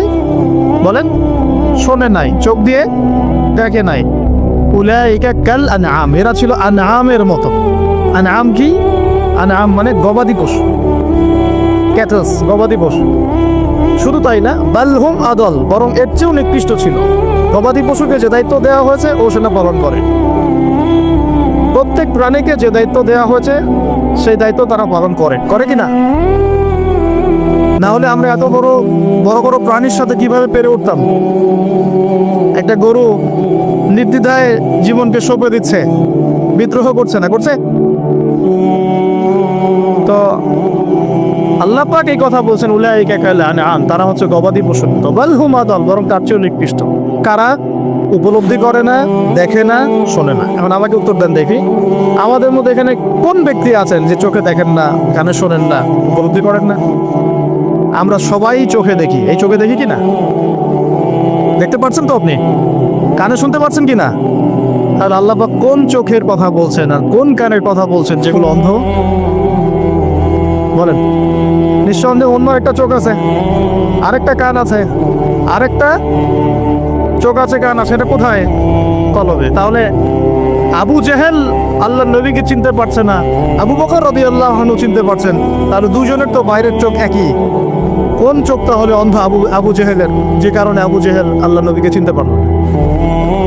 বলেন শোনে নাই, চোখ দিয়ে দেখে নাই। উলাইকা কাল আনআম, এরা ছিল আনআমের মতো। আনআম কি? আনআম মানে গবাদি পশু, ক্যাটলস, গবাদি পশু। শুধু তাই না, বালহুম আদল, বরং এর চেয়েও নিকৃষ্ট ছিল। গবাদি পশুকে যে দায়িত্ব দেওয়া হয়েছে ও সেটা পালন করে। প্রত্যেক প্রাণীকে যে দায়িত্ব দেওয়া হয়েছে সেই দায়িত্ব তারা পালন করে কি না? না হলে আমরা এত বড় বড় প্রাণীর সাথে কিভাবে পেরে উঠতাম? একটা গরু নির্দ্বিধায় জীবনকে সঁপে দিচ্ছে, বিদ্রোহ করছে না, করছে? তো আল্লাহ পাক এই কথা বলছেন, উলাইকা কাল আনআম, তারা হচ্ছে গবাদি পশু, বাল হুম আদল, বরং তার চেয়েও নিকৃষ্ট। কারা? উপলব্ধি করে না, দেখে না, শোনে না। এখন আমাকে উত্তর দেন দেখি, আমাদের মধ্যে এখানে কোন ব্যক্তি আছেন যে চোখে দেখেন না, কানে শোনেন না, উপলব্ধি করেন না? আমরা সবাই চোখে দেখি, এই চোখে দেখি কি না? দেখতে পাচ্ছেন তো আপনি? কানে শুনতে পাচ্ছেন কি না? আর আল্লাহ পাক কোন চোখের কথা বলছেন আর কোন কানের কথা বলছেন যেগুলো অন্ধ? বলেন। নিঃসন্দেহে অন্য একটা চোখ আছে, আরেকটা কান আছে, আরেকটা চোখ আছে, কান আছে, এটা কোথায়? কলবে। তাহলে আবু জেহেল আল্লাহ নবীকে চিনতে পারছে না, আবু বকর রাদিয়াল্লাহু আনহু চিনতে পারছেন, তাহলে দুজনের তো বাইরের চোখ একই। কোন চোখটা হলে অন্ধ আবু জেহেলের, যে কারণে আবু জেহেল আল্লাহ নবীকে চিনতে পারল না?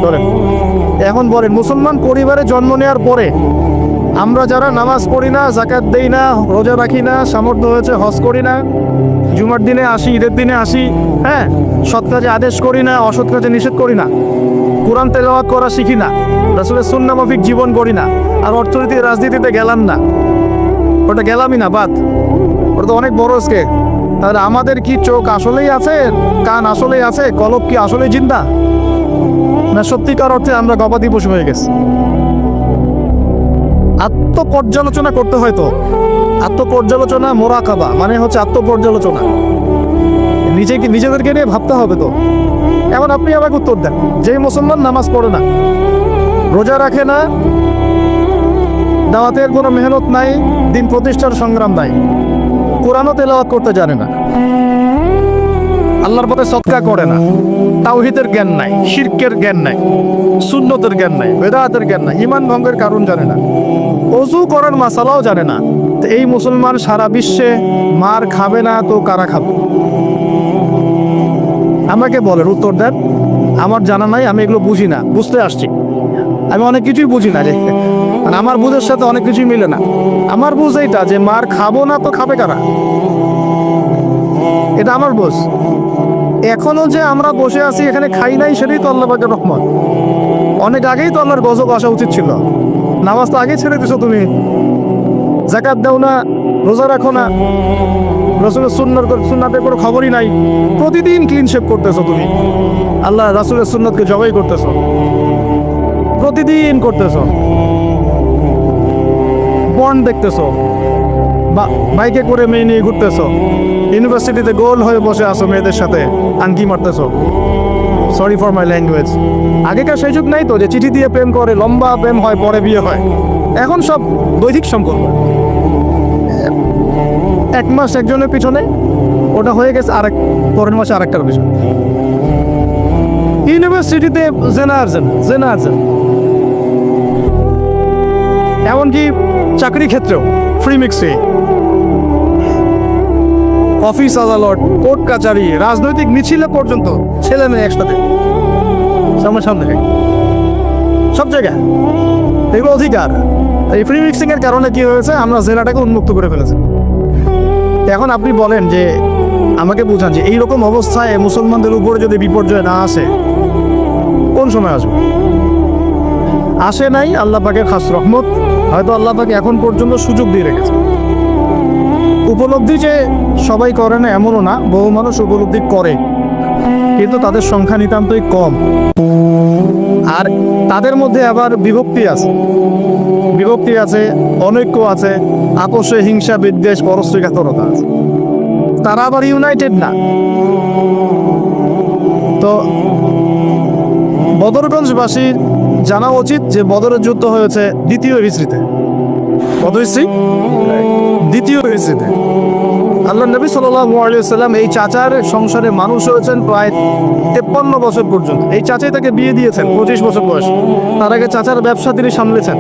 বলেন। এখন বলেন, মুসলমান পরিবারে জন্ম নেওয়ার পরে আমরা যারা নামাজ পড়ি না, যাকাত দেই না, রোজা রাখি না, সামর্থ্য হয়েছে হজ করি না, জুমার দিনে আসি, ঈদের দিনে আসি, হ্যাঁ, সৎ কাজে আদেশ করি না, অসৎ কাজে নিষেধ করি না, কোরআন তেলাওয়াত করা শিখি না, রাসূলের সুন্নাহ মাফিক জীবন করি না, আর অর্থনীতি রাজনীতিতে গেলাম না, ওটা গেলামই না, বাদ, ওটা তো অনেক বড় স্কেল। তাহলে আমাদের কি চোখ আসলেই আছে, কান আসলেই আছে, কলব কি আসলেই জিন্দা, না সত্যিকার অর্থে আমরা গবাদি পশু হয়ে গেছি? আত্মপর্যালোচনা করতে হয় তো। আত্মপর্যালোচনা, মোরাকাবা মানে হচ্ছে আত্মপর্যালোচনা, নিজেদেরকে নিয়ে ভাবতে হবে তো। এখন আপনি আমাকে উত্তর দেন, যে মুসলমান নামাজ পড়ে না, রোজা রাখে না, দাওয়াতের কোনো মেহনত নাই, দিন প্রতিষ্ঠার সংগ্রাম নাই, কোরআনও তেলাওয়াত করতে জানে না, আল্লাহর পথে সদকা করে না, তাওহীদের জ্ঞান নাই, শিরকের জ্ঞান নাই, সুন্নতের জ্ঞান নাই, বেদাতের জ্ঞান নাই, ঈমান ভঙ্গের কারণ জানে না, ওযু করার মাসালাও জানে না, তো এই মুসলমান সারা বিশ্বে মার খাবে না তো কারা খাবে? আমাকে বলেন, উত্তর দেন। আমার জানা নাই, আমি এগুলো বুঝি না, বুঝতে আসছি। আমি অনেক কিছুই বুঝি না, যে মানে আমার বুঝের সাথে অনেক কিছুই মিলে না। আমার বুঝ এইটা যে মার খাবো না তো খাবে কারা, এটা আমার বুঝ। এখনো যে আমরা বসে আছি এখানে খাই নাই, সেটাই তো আল্লাহ পাকের রহমত। অনেক আগেই তো আল্লাহর গজব আসা উচিত ছিল। নামাজ তো আগেই ছেড়ে দিছো তুমি, যাকাত দাও না, রোজা রাখো না, রাসূলের সুন্নাতের কোনো খবরই নাই, প্রতিদিন ক্লিন শেভ করতেছো তুমি, আল্লাহ রাসূলের সুন্নাতকে জবাই করতেছো, প্রতিদিন করতেছো, পর্ন দেখতেছো, বাইকে করে মেয়ে নিয়ে ঘুরতেছো, ইউনিভার্সিটিতে গোল হয়ে বসে আসো, মেয়েদের সাথে আঙ্কি মারতেছো। Sorry for my language. আগেকার সেই যুগ নাই তো, যে চিঠি দিয়ে প্রেম করে, লম্বা প্রেম হয়, পরে বিয়ে হয়। এখন সব বৈদিক সম্পর্ক, 1 মাস একজনের পিছনে, ওটা হয়ে গেছে আরেক, পরের মাসে আরেকটার পিছনে। ইউনিভার্সিটিতে জেনা এমনকি চাকরি ক্ষেত্রেও ফ্রি মিক্সিং, অফিস আদালত, কোর্ট কাচারি, রাজনৈতিক মিছিলে পর্যন্ত ছেলে মেয়ে একসাথে সামনে সব জায়গায়, এগুলো অধিকার। এই ফ্রি মিক্সিং এর কারণে কি হয়েছে, আমরা জেনাটাকে উন্মুক্ত করে ফেলেছি। এখন আপনি বলেন, যে আমাকে বুঝান, যে এইরকম অবস্থায় মুসলমানদের উপরে যদি বিপর্যয় না আসে, কোন সময় আসবে? আসে নাই, আল্লাহ পাকের খাস রহমত। হয়তো আল্লাহ পাক এখন পর্যন্ত সুযোগ দিয়ে রেখেছে। উপলব্ধি যে সবাই করে না এমনও না, বহু মানুষ উপলব্ধি করে, কিন্তু তাদের সংখ্যা নিতান্তই কম। আর তাদের মধ্যে আবার বিভক্তি আছে, অনৈক্য আছে, আপোষে হিংসা, বিদ্বেষ, পরশ্রীকাতরতা আছে। তারা আবার ইউনাইটেড না। তো বদরগঞ্জবাসীর জানা উচিত যে বদরের যুদ্ধ হয়েছে দ্বিতীয় হিজরিতে। কত হিজরি? দ্বিতীয় হিজরিতে। আল্লাহ নবী সাল্লাল্লাহু আলাইহি ওয়াসাল্লাম এই চাচার সংসারে মানুষ হয়েছেন প্রায় 53 বছর পর্যন্ত। এই চাচাই তাকে বিয়ে দিয়েছেন 25 বছর বয়স। তার আগে চাচার ব্যবসা তিনি সামলেছেন।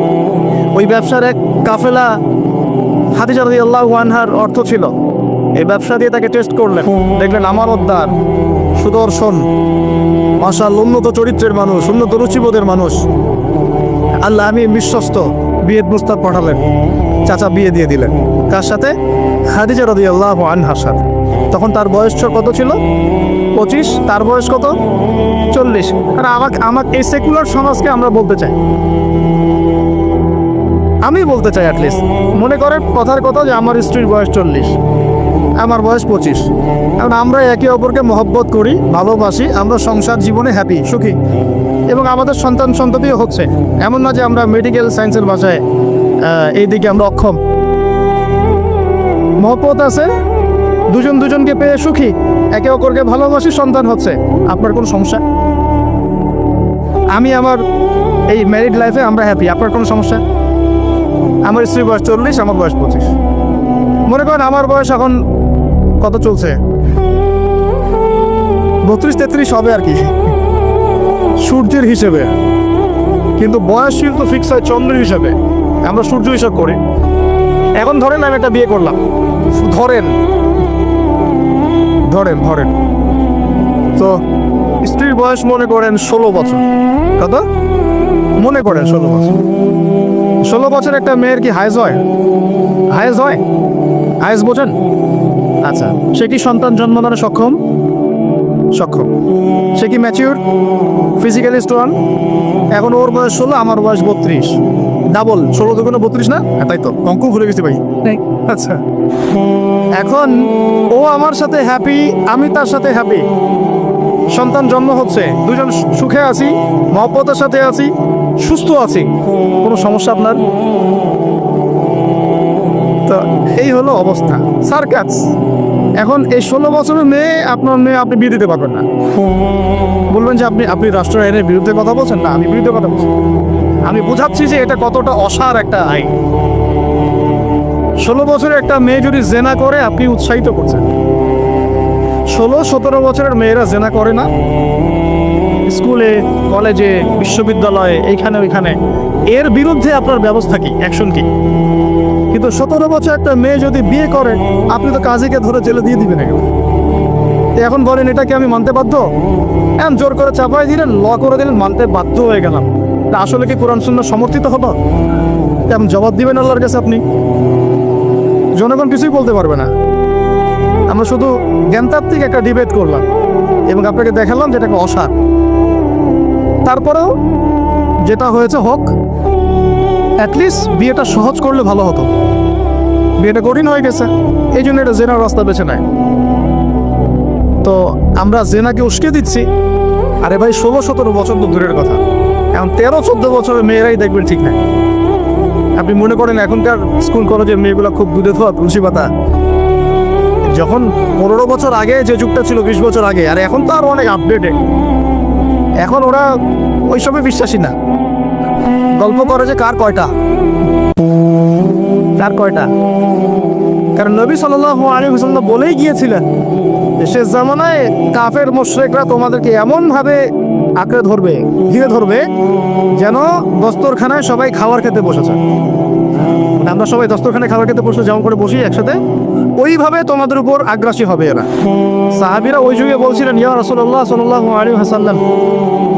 ওই ব্যবসার এক কাফেলা খাদিজা রাদিয়াল্লাহু আনহার অর্থ ছিল। এই ব্যবসা দিয়ে তাকে টেস্ট করলেন, দেখলেন আমানতদার, সুদর্শন, মাশাআল্লাহ উন্নত চরিত্রের মানুষ, উন্নত রুচিবোধের মানুষ। আল্লাহ আমি বিশ্বস্ত, বিয়ের প্রস্তাব পাঠালেন, চাচা বিয়ে দিয়ে দিলেন। কার সাথে? খাদিজা রাদিয়াল্লাহু আনহার সাথে। তখন তার বয়স কত ছিল? 25। তার বয়স কত? 40। আর আমাকে এই সেকুলার সমাজকে আমরা বলতে চাই, আমি বলতে চাই, অ্যাটলিস্ট মনে করেন কথার কথা যে আমার স্ত্রীর বয়স 40, আমার বয়স 25। এখন আমরা একে অপরকে মহব্বত করি, ভালোবাসি, আমরা সংসার জীবনে হ্যাপি, সুখী, এবং আমাদের সন্ততিও হচ্ছে। এমন না যে আমরা মেডিকেল সায়েন্সের ভাষায় এইদিকে আমরা অক্ষম। মহব্বত আছে, দুজন দুজনকে পেয়ে সুখী, একে অপরকে ভালোবাসি, সন্তান হচ্ছে, আপনার কোনো সমস্যা? আমি আমার এই ম্যারিড লাইফে আমরা হ্যাপি, আপনার কোনো সমস্যা? আমার স্ত্রীর বয়স 40, আমার বয়স 25। মনে করেন আমার বয়স এখন কত চলছে, 32-33 হবে আর কি সূর্যের হিসেবে, কিন্তু বয়স কিন্তু ফিক্স হয় চন্দ্রের হিসেবে, আমরা সূর্য হিসাব করি। এখন ধরেন আমি একটা বিয়ে করলাম, ধরেন ধরেন ধরেন তো স্ত্রীর বয়স মনে করেন 16 বছর, কত মনে করেন 16 বছর। 16 বছর একটা মেয়ের কি হায়েজ হয়? হায়েজ হয়? হায়েজ বোঝেন? আচ্ছা, সে কি সন্তান জন্মদানে সক্ষম? সক্ষম। সে কি ম্যাচিউর, ফিজিক্যালি স্ট্রং? এখন ওর বয়স 16, আমার বয়স 32, ডাবল। 16 দুগুণে 32 না? হ্যাঁ তাই তো, অঙ্ক ভুলে গেছি ভাই। আচ্ছা, এখন ও আমার সাথে হ্যাপি, আমি তার সাথে হ্যাপি, সন্তান জন্ম হচ্ছে, দুজন সুখে আছি, মহব্বতের সাথে আছি, সুস্থ আছি, কোনো সমস্যা আপনার? তো এই হলো অবস্থা, সার্কাস। এখন এই 16 বছরের মেয়ে, আপনার মেয়ে আপনি বিয়ে দিতে পারবেন না। বলবেন যে আপনি রাষ্ট্র আইনের বিরুদ্ধে কথা বলছেন। না, আমি বিরুদ্ধে কথা বলছি, আমি বোঝাচ্ছি যে এটা কতটা অসার একটা আইন। 16 বছরের একটা মেয়ে যদি জেনা করে, আপনি উৎসাহিত করছেন। 16-17 বছরের মেয়েরা জেনা করে না? স্কুলে, কলেজে, বিশ্ববিদ্যালয়ে, এইখানে ওইখানে, এর বিরুদ্ধে আপনার ব্যবস্থা কি, অ্যাকশন কি? কিন্তু 17 বছর একটা মেয়ে যদি বিয়ে করে, আপনি তো কাজীকে ধরে জেলে দিয়ে দিবেন। এখন বলেন এটাকে আমি মানতে বাধ্য? এখন জোর করে চাপাই দিলেন, ল করে দিলেন, মানতে বাধ্য হয়ে গেলাম। তা আসলে কি কোরআন সুন্নাহ সমর্থিত হলো? তেমন জবাব দিবেন আল্লাহর কাছে আপনি? জনগণ কিছুই বলতে পারবে না। আমরা শুধু জ্ঞানতাত্ত্বিক একটা ডিবেট করলাম এবং আপনাকে দেখালাম যেটাকে অসার। তারপরেও যেটা হয়েছে হোক, অ্যাটলিস্ট বিয়েটা সহজ করলে ভালো হতো। বিয়েটা কঠিন হয়ে গেছে, এই জন্য এটা জেনার রাস্তা বেছে নেয়। তো আমরা জেনাকে উস্কে দিচ্ছি। আরে ভাই, 16-17 বছর তো দূরের কথা, এখন 13-14 বছরের মেয়েরাই দেখবেন ঠিক নাই। আপনি মনে করেন এখনকার স্কুল কলেজের মেয়েগুলো খুব দুধে ধোয়া তুলসী পাতা? যখন 15 বছর আগে যে যুগটা ছিল, 20 বছর আগে, আর এখন তো আর অনেক আপডেটেড। এখন ওরা ওইসবে বিশ্বাসী না। গল্প করে যে কার কয়টা, কার কয়টা। কারণ নবী সাল্লাল্লাহু আলাইহি ওয়াসাল্লাম বলেই গিয়েছিলেন যে শেষ জামানায় কাফের মুশরিকরা তোমাদেরকে এমন ভাবে আঁকড়ে ধরবে, ঘিরে ধরবে, যেন দস্তরখানায় সবাই খাবার খেতে বসেছে। আমরা সবাই দস্তরখানায় খাবার খেতে বসে যেমন করে বসি একসাথে, ওইভাবে তোমাদের উপর আগ্রাসী হবে এরা। সাহাবীরা ওই যুগে বলছিলেন, ইয়া রাসূলুল্লাহ সাল্লাল্লাহু আলাইহি ওয়াসাল্লাম,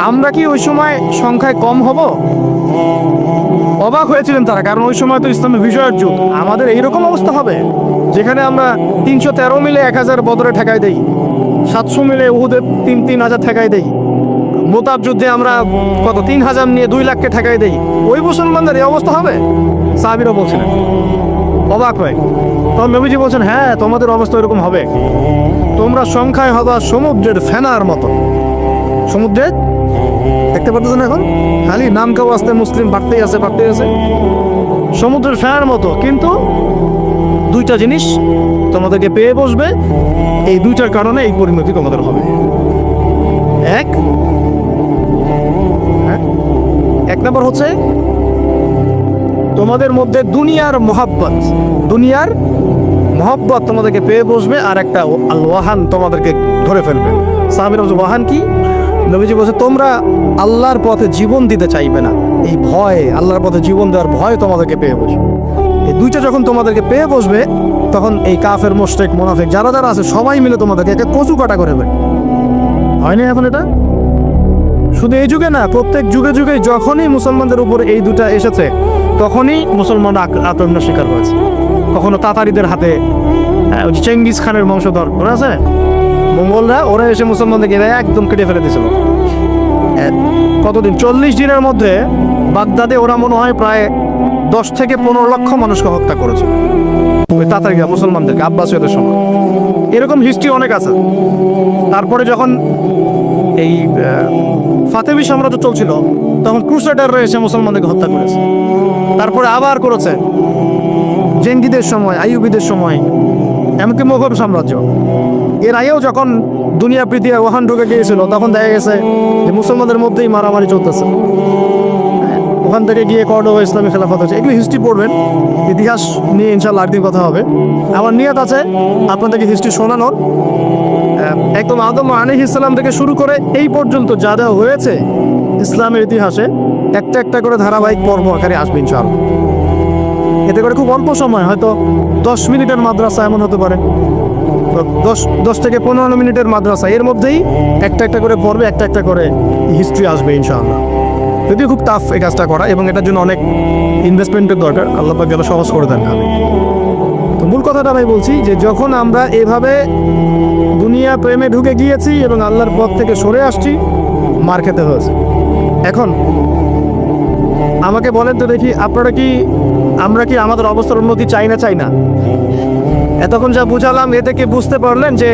আমরা কি ওই সময় সংখ্যায় কম হব? অবাক হয়েছিলেন তারা, কারণ ওই সময় তো ইসলামের বিজয়ের যুগ। আমাদের এইরকম অবস্থা হবে যেখানে আমরা 313 মিলে 1000 বদরে ঠেকাই দেই, 700 মিলে উহুদে 3,000 ঠেকাই দেই, মোতাব যুদ্ধে আমরা কত 3000 নিয়ে 2 লাখকে ঠেকাই দেই। ওই মুসলমানদের এই অবস্থা হবে? সাহাবীরা বলছিলেন, অবাক হয়। তখন নবীজি বলছেন, হ্যাঁ তোমাদের অবস্থা এরকম হবে। তোমরা সংখ্যায় হবা সমুদ্রের ফেনার মতো। সমুদ্রের, দেখতে পাচ্ছেন এখন খালি নাম কেউ আসতে মুসলিম বাড়তেই আছে, বাড়তেই আছে, সমুদ্রের ফেনার মতো। কিন্তু দুইটা জিনিস তোমাদেরকে পেয়ে বসবে, এই দুইটার কারণে এই পরিণতি তোমাদের হবে। এক নম্বর হচ্ছে তোমাদের মধ্যে দুনিয়ার মহব্বত তোমাদেরকে পেয়ে বসবে, আর একটা আল ওয়াহান তোমাদেরকে ধরে ফেলবে। সাহাবীরা বলছে, ওয়াহান কি? নবীজি বলছে, তোমরা আল্লাহর পথে জীবন দিতে চাইবে না, এই ভয়, আল্লাহর পথে জীবন দেওয়ার ভয় তোমাদেরকে পেয়ে বসবে। এই দুইটা যখন তোমাদেরকে পেয়ে বসবে, তখন এই কাফের, মুশরিক, মুনাফিক যারা যারা আছে সবাই মিলে তোমাদেরকে একটা কচু কাটা করে দেবে। হয়নি এখন এটা? শুধু এই যুগে না, প্রত্যেক যুগে যুগে যখনই মুসলমানদের উপর এই দুটা এসেছে, তখনই মুসলমানরা আক্রমণের শিকার হয়েছে। কখনো তাতারিদের হাতে, চেঙ্গিস খানের বংশধর ওরা আছে, মঙ্গলরা, ওরা এসে মুসলমানদেরকে একদম কেটে ফেলে দিয়েছিল। কতদিন? 40 দিনের মধ্যে বাগদাদে ওরা মনে হয় প্রায় 10 থেকে 15 লক্ষ মানুষকে হত্যা করেছে, ওই তাতারিরা মুসলমানদেরকে, আব্বাসীয়দের সময়। এরকম হিস্ট্রি অনেক আছে। তারপরে যখন এই ফাতেমি সাম্রাজ্য চলছিল, তখন ক্রুসেডাররা এসে মুসলমানদেরকে হত্যা করেছে। তারপরে আবার করেছে জেঙ্গিদের সময়, আইয়ুবীদের সময়, এমনকি মুঘল সাম্রাজ্য। এর আগেও যখন দুনিয়া পৃথিবী ওখান ঢুকে গিয়েছিল তখন দেখা গেছে যে মুসলমানদের মধ্যেই মারামারি চলতেছে, ওখান থেকে গিয়ে কর্ডোবা ইসলামী খেলাফত হচ্ছে। এগুলো হিস্ট্রি পড়বেন, ইতিহাস নিয়ে ইনশাল্লাহ আরেকদিন কথা হবে। আমার নিয়ত আছে আপনাদেরকে হিস্ট্রি শোনানোর, একদম আদম আলাইহিস সালাম থেকে শুরু করে এই পর্যন্ত যা যা হয়েছে ইসলামের ইতিহাসে একটা একটা করে ধারাবাহিক পর্ব আকারে আসবে ইনশাআল্লাহ। এতে করে খুব অল্প সময়, হয়তো 10 মিনিটের মাদ্রাসা এমন হতে পারে, 10 থেকে 15 মিনিটের মাদ্রাসা, এর মধ্যেই একটা একটা করে পর্বে একটা একটা করে হিস্ট্রি আসবে ইনশাআল্লাহ। যদিও খুব টাফ এই কাজটা করা এবং এটার জন্য অনেক ইনভেস্টমেন্টের দরকার, আল্লাহ পাক যেন সহজ করে দেন খাবে। তো মূল কথাটা আমি বলছি যে যখন আমরা এভাবে দুনিয়া প্রেমে ঢুকে গিয়েছি এবং আল্লাহর পথ থেকে সরে আসছি, মার খেতে হয়েছে। এখন আমাকে বলেন তো দেখি, আমরা কি আমাদের অবস্থার উন্নতি চাই না? এতক্ষণ যা বুঝালাম এ থেকে বুঝতে পারলেন যে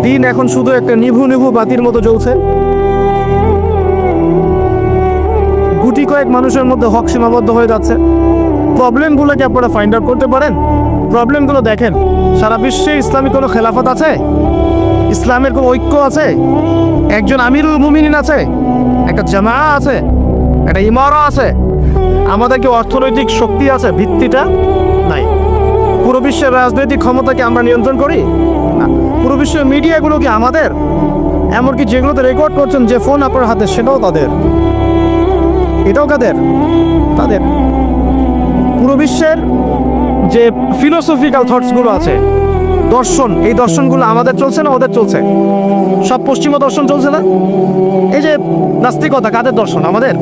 দিন এখন শুধু একটা নিভু নিভু বাতির মতো জ্বলছে। গুটি কয়েক মানুষের মধ্যে হক সীমাবদ্ধ হয়ে যাচ্ছে। প্রবলেমগুলোকে আপনারা ফাইন্ড আউট করতে পারেন। প্রবলেমগুলো দেখেন, সারা বিশ্বে ইসলামী কোনো খেলাফত আছে? ইসলামের কোনো ঐক্য আছে? একজন আমিরুল মুমিনিন আছে? একটা জামাআ আছে? একটা ইমারা আছে? আমাদের কি অর্থনৈতিক শক্তি আছে? ভিত্তিটা নাই। পুরো বিশ্বের রাজনৈতিক ক্ষমতাকে আমরা নিয়ন্ত্রণ করি না। পুরো বিশ্বের মিডিয়াগুলো কি আমাদের? এমনকি যেগুলোতে রেকর্ড করছেন যে ফোন আপনার হাতে, সেটাও তাদের। এটাও কাদের? তাদের। পুরো বিশ্বের যে ফিলোসফিক্যাল থটসগুলো আছে, দর্শন, এই দর্শনগুলো আমাদের চলছে না ওদের চলছে? সব পশ্চিমা দর্শন চলছে না? এই যে নাস্তিকতা, কাদের দর্শন? আমাদের।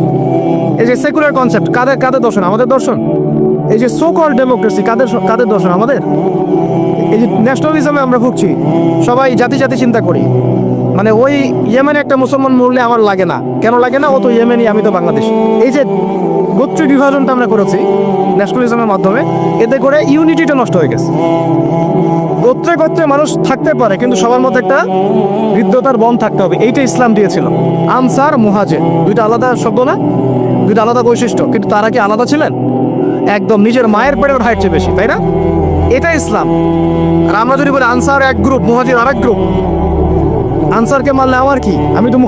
এই যে সেকুলার কনসেপ্ট, কাদের দর্শন? আমাদের দর্শন। এই যে সো কল ডেমোক্রেসি, কাদের দর্শন? আমাদের। এই যে ন্যাশনালিজমে আমরা ভুগছি, সবাই জাতি চিন্তা করি। মানে ওই ইয়েমেনে একটা মুসলমান মরলে আমার লাগে না, কেন লাগে না? ও তো ইয়েমেনি, আমি তো বাংলাদেশ। এই যে গোত্রীয় বিভাজনটা আমরা করেছি ন্যাশনালিজমের মাধ্যমে, এতে করে ইউনিটিটা নষ্ট হয়ে গেছে। গোত্রে মানুষ থাকতে পারে, কিন্তু সবার মধ্যে একটা হৃদ্যতার বন্ধ থাকতে হবে। এইটা ইসলাম দিয়েছিল। আনসার, মুহাজির, দুইটা আলাদা শব্দ না? দুইটা আলাদা বৈশিষ্ট্য, কিন্তু তারা কি আলাদা ছিলেন? একদম নিজের মায়ের পেটের হাইট চেয়ে বেশি, তাই না? এটা ইসলাম। আর আমরা যদি বলি আনসার এক গ্রুপ, মুহাজির আর এক গ্রুপ, আনসারকে মারলে আমার কি? আমি তো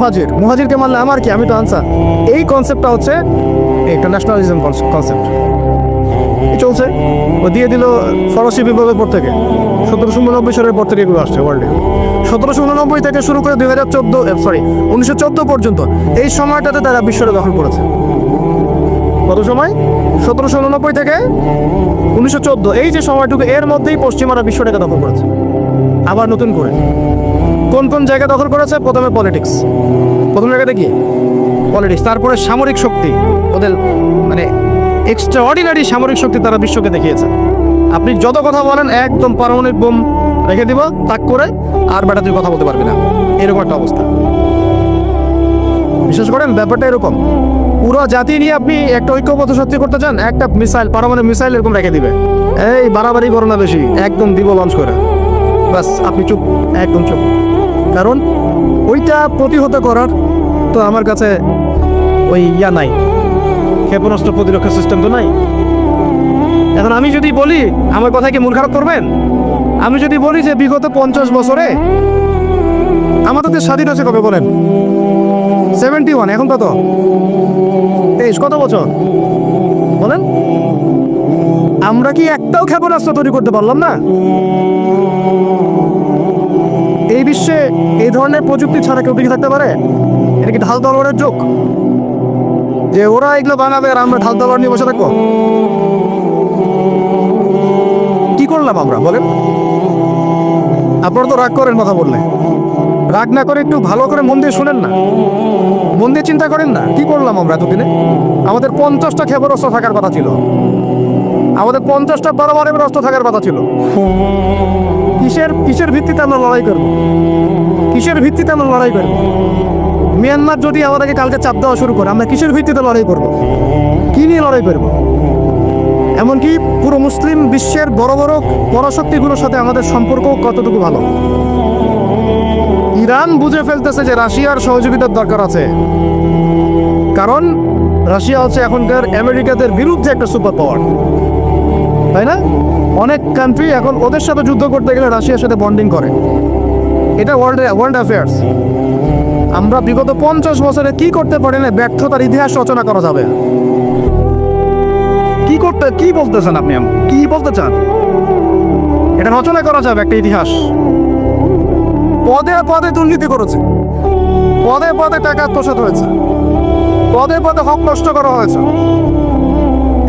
মুহাজিরকে মারলে আমার কি? আমি তো আনসার। এই কনসেপ্টটা হচ্ছে একটা ন্যাশনালিজম কনসেপ্ট চলছে। ও দিয়ে দিল ফরাসি বিপ্লবের পর থেকে, 1789 সালের পর থেকে এগুলো আসছে ওয়ার্ল্ডে। 1789 থেকে শুরু করে 1914 পর্যন্ত এই সময়টাতে তারা বিশ্বটা দখল করেছে। কত সময়? 1789 থেকে 1914, এই যে সময়টুকু, এর মধ্যেই পশ্চিমারা বিশ্বটাকে দখল করেছে। আবার নতুন করে কোন জায়গা দখল করেছে? প্রথমে পলিটিক্স, প্রথম জায়গাতে কি? পলিটিক্স। তারপরে সামরিক শক্তি, ওদের মানে এক্সট্রাঅর্ডিনারি সামরিক শক্তি তারা বিশ্বকে দেখিয়েছে। আপনি যত কথা বলেন, একদম পারমাণবিক বোম রেখে দিব তাক করে, আর বেটা তুই কথা বলতে পারবি না, এরকম একটা অবস্থা। বিশ্বাস করেন ব্যাপারটা এরকম। পুরো জাতি নিয়ে আপনি একটা ঐক্যবদ্ধ সত্যি করতে চান, একটা মিসাইল, পারমাণবিক মিসাইল এরকম রেখে দিবে, এই বাড়াবাড়ি করো না বেশি, একদম দিব লঞ্চ করে, বাস আপনি চুপ, একদম চুপ। কারণ ওইটা প্রতিহত করার তো আমার কাছে ওই নাই, ক্ষেপণাস্ত্র প্রতিরক্ষা সিস্টেম তো নাই। এখন আমি যদি বলি, আমার কথা কি মন খারাপ করবেন? আমি যদি বলি যে বিগত 50 বছরে আমাদের দেশ স্বাধীন হয়েছে কবে বলেন? 71, এখন কত? 23, কত বছর বলেন? আমরা কি একটাও ক্ষেপণাস্ত্র তৈরি করতে পারলাম না? এই বিশ্বে এই ধরনের প্রযুক্তি ছাড়া কেউ টিকে থাকতে পারে? এটা কি ঢাল তলোয়ারের যোগ যে ওরা এগুলো বানাবে আর আমরা ঢাল তলোয়ার নিয়ে বসে থাকবো? কি করলাম আমরা বলেন? আপনারা তো রাগ করেন কথা বললে, রাগ না করে একটু ভালো করে মন দিয়ে শুনেন না, মন দিয়ে চিন্তা করেন না। কি করলাম আমরা এতদিনে? আমাদের 50টা ক্ষেপণাস্ত্র থাকার কথা ছিল, আমাদের 50টা পারমাণবিক অস্ত্র থাকার কথা ছিল। কিসের ভিত্তিতে আমরা লড়াই করব? কিসের ভিত্তিতে আমরা লড়াই করব? মিয়ানমার যদি আমাদেরকে কালকে চাপ দেওয়া শুরু করে, আমরা কিসের ভিত্তিতে লড়াই করব? কি নিয়ে লড়াই করব? এমনকি পুরো মুসলিম বিশ্বের বড় বড় পরাশক্তিগুলোর সাথে আমাদের সম্পর্ক কতটুকু ভালো? ইরান বুঝে ফেলতেছে যে রাশিয়ার সহযোগিতার দরকার আছে, কারণ রাশিয়া হচ্ছে এখনকার আমেরিকাদের বিরুদ্ধে একটা সুপার পাওয়ার। তাই না? অনেক কান্ট্রি এখন ওদের সাথে যুদ্ধ করতে গেলে রাশিয়ার সাথে বন্ডিং করে। এটা ওয়ার্ল্ড অ্যাফেয়ার্স। আমরা বিগত 50 বছরে কি করতে পারি না, ব্যর্থতার ইতিহাস রচনা করা যাবে। কি বলতেছেন আপনি? কি বলতে চান? এটা রচনা করা যাবে একটা ইতিহাস। পদে পদে দুর্নীতি করেছে, পদে পদে টাকা আত্মসাৎ হয়েছে, পদে পদে হক নষ্ট করা হয়েছে।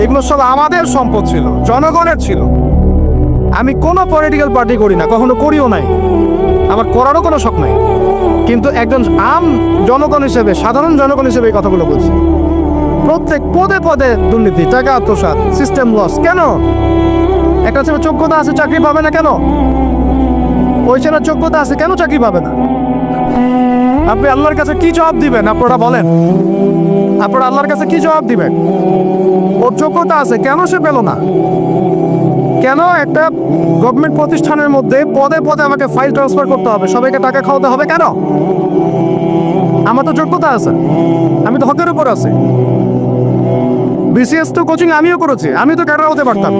এগুলো সব আমাদের সম্পদ ছিল, জনগণের ছিল। আমি কোনো পলিটিক্যাল পার্টি করি না, কখনো করিও নাই, আমার করারও কোনো শখ নাই। কিন্তু একজন আম জনগণ হিসেবে, সাধারণ জনগণ হিসেবে এই কথাগুলো বলছি। প্রত্যেক পদে পদে দুর্নীতি, টাকা আত্মসাৎ, সিস্টেম লস। কেন? একটা ছেলে যোগ্যতা আছে, চাকরি পাবে না কেন? ওই ছেলের যোগ্যতা আছে, কেন চাকরি পাবে না? আপনি আল্লাহর কাছে কি জবাব দিবেন? আপনারা বলেন, আপনারা আল্লাহর কাছে কি জবাব দিবেন? ওর যোগ্যতা আছে, কেন সে পেল না? কেন একটা গভর্নমেন্ট প্রতিষ্ঠানের মধ্যে পদে পদে আমাকে ফাইল ট্রান্সফার করতে হবে, সবাইকে টাকা খাওয়াতে হবে কেন? আমার তো যোগ্যতা আছে, আমি তো হকের উপর আছি। বিসিএস তো কোচিং আমিও করেছি, আমি তো ক্যাডার হতে পারতাম,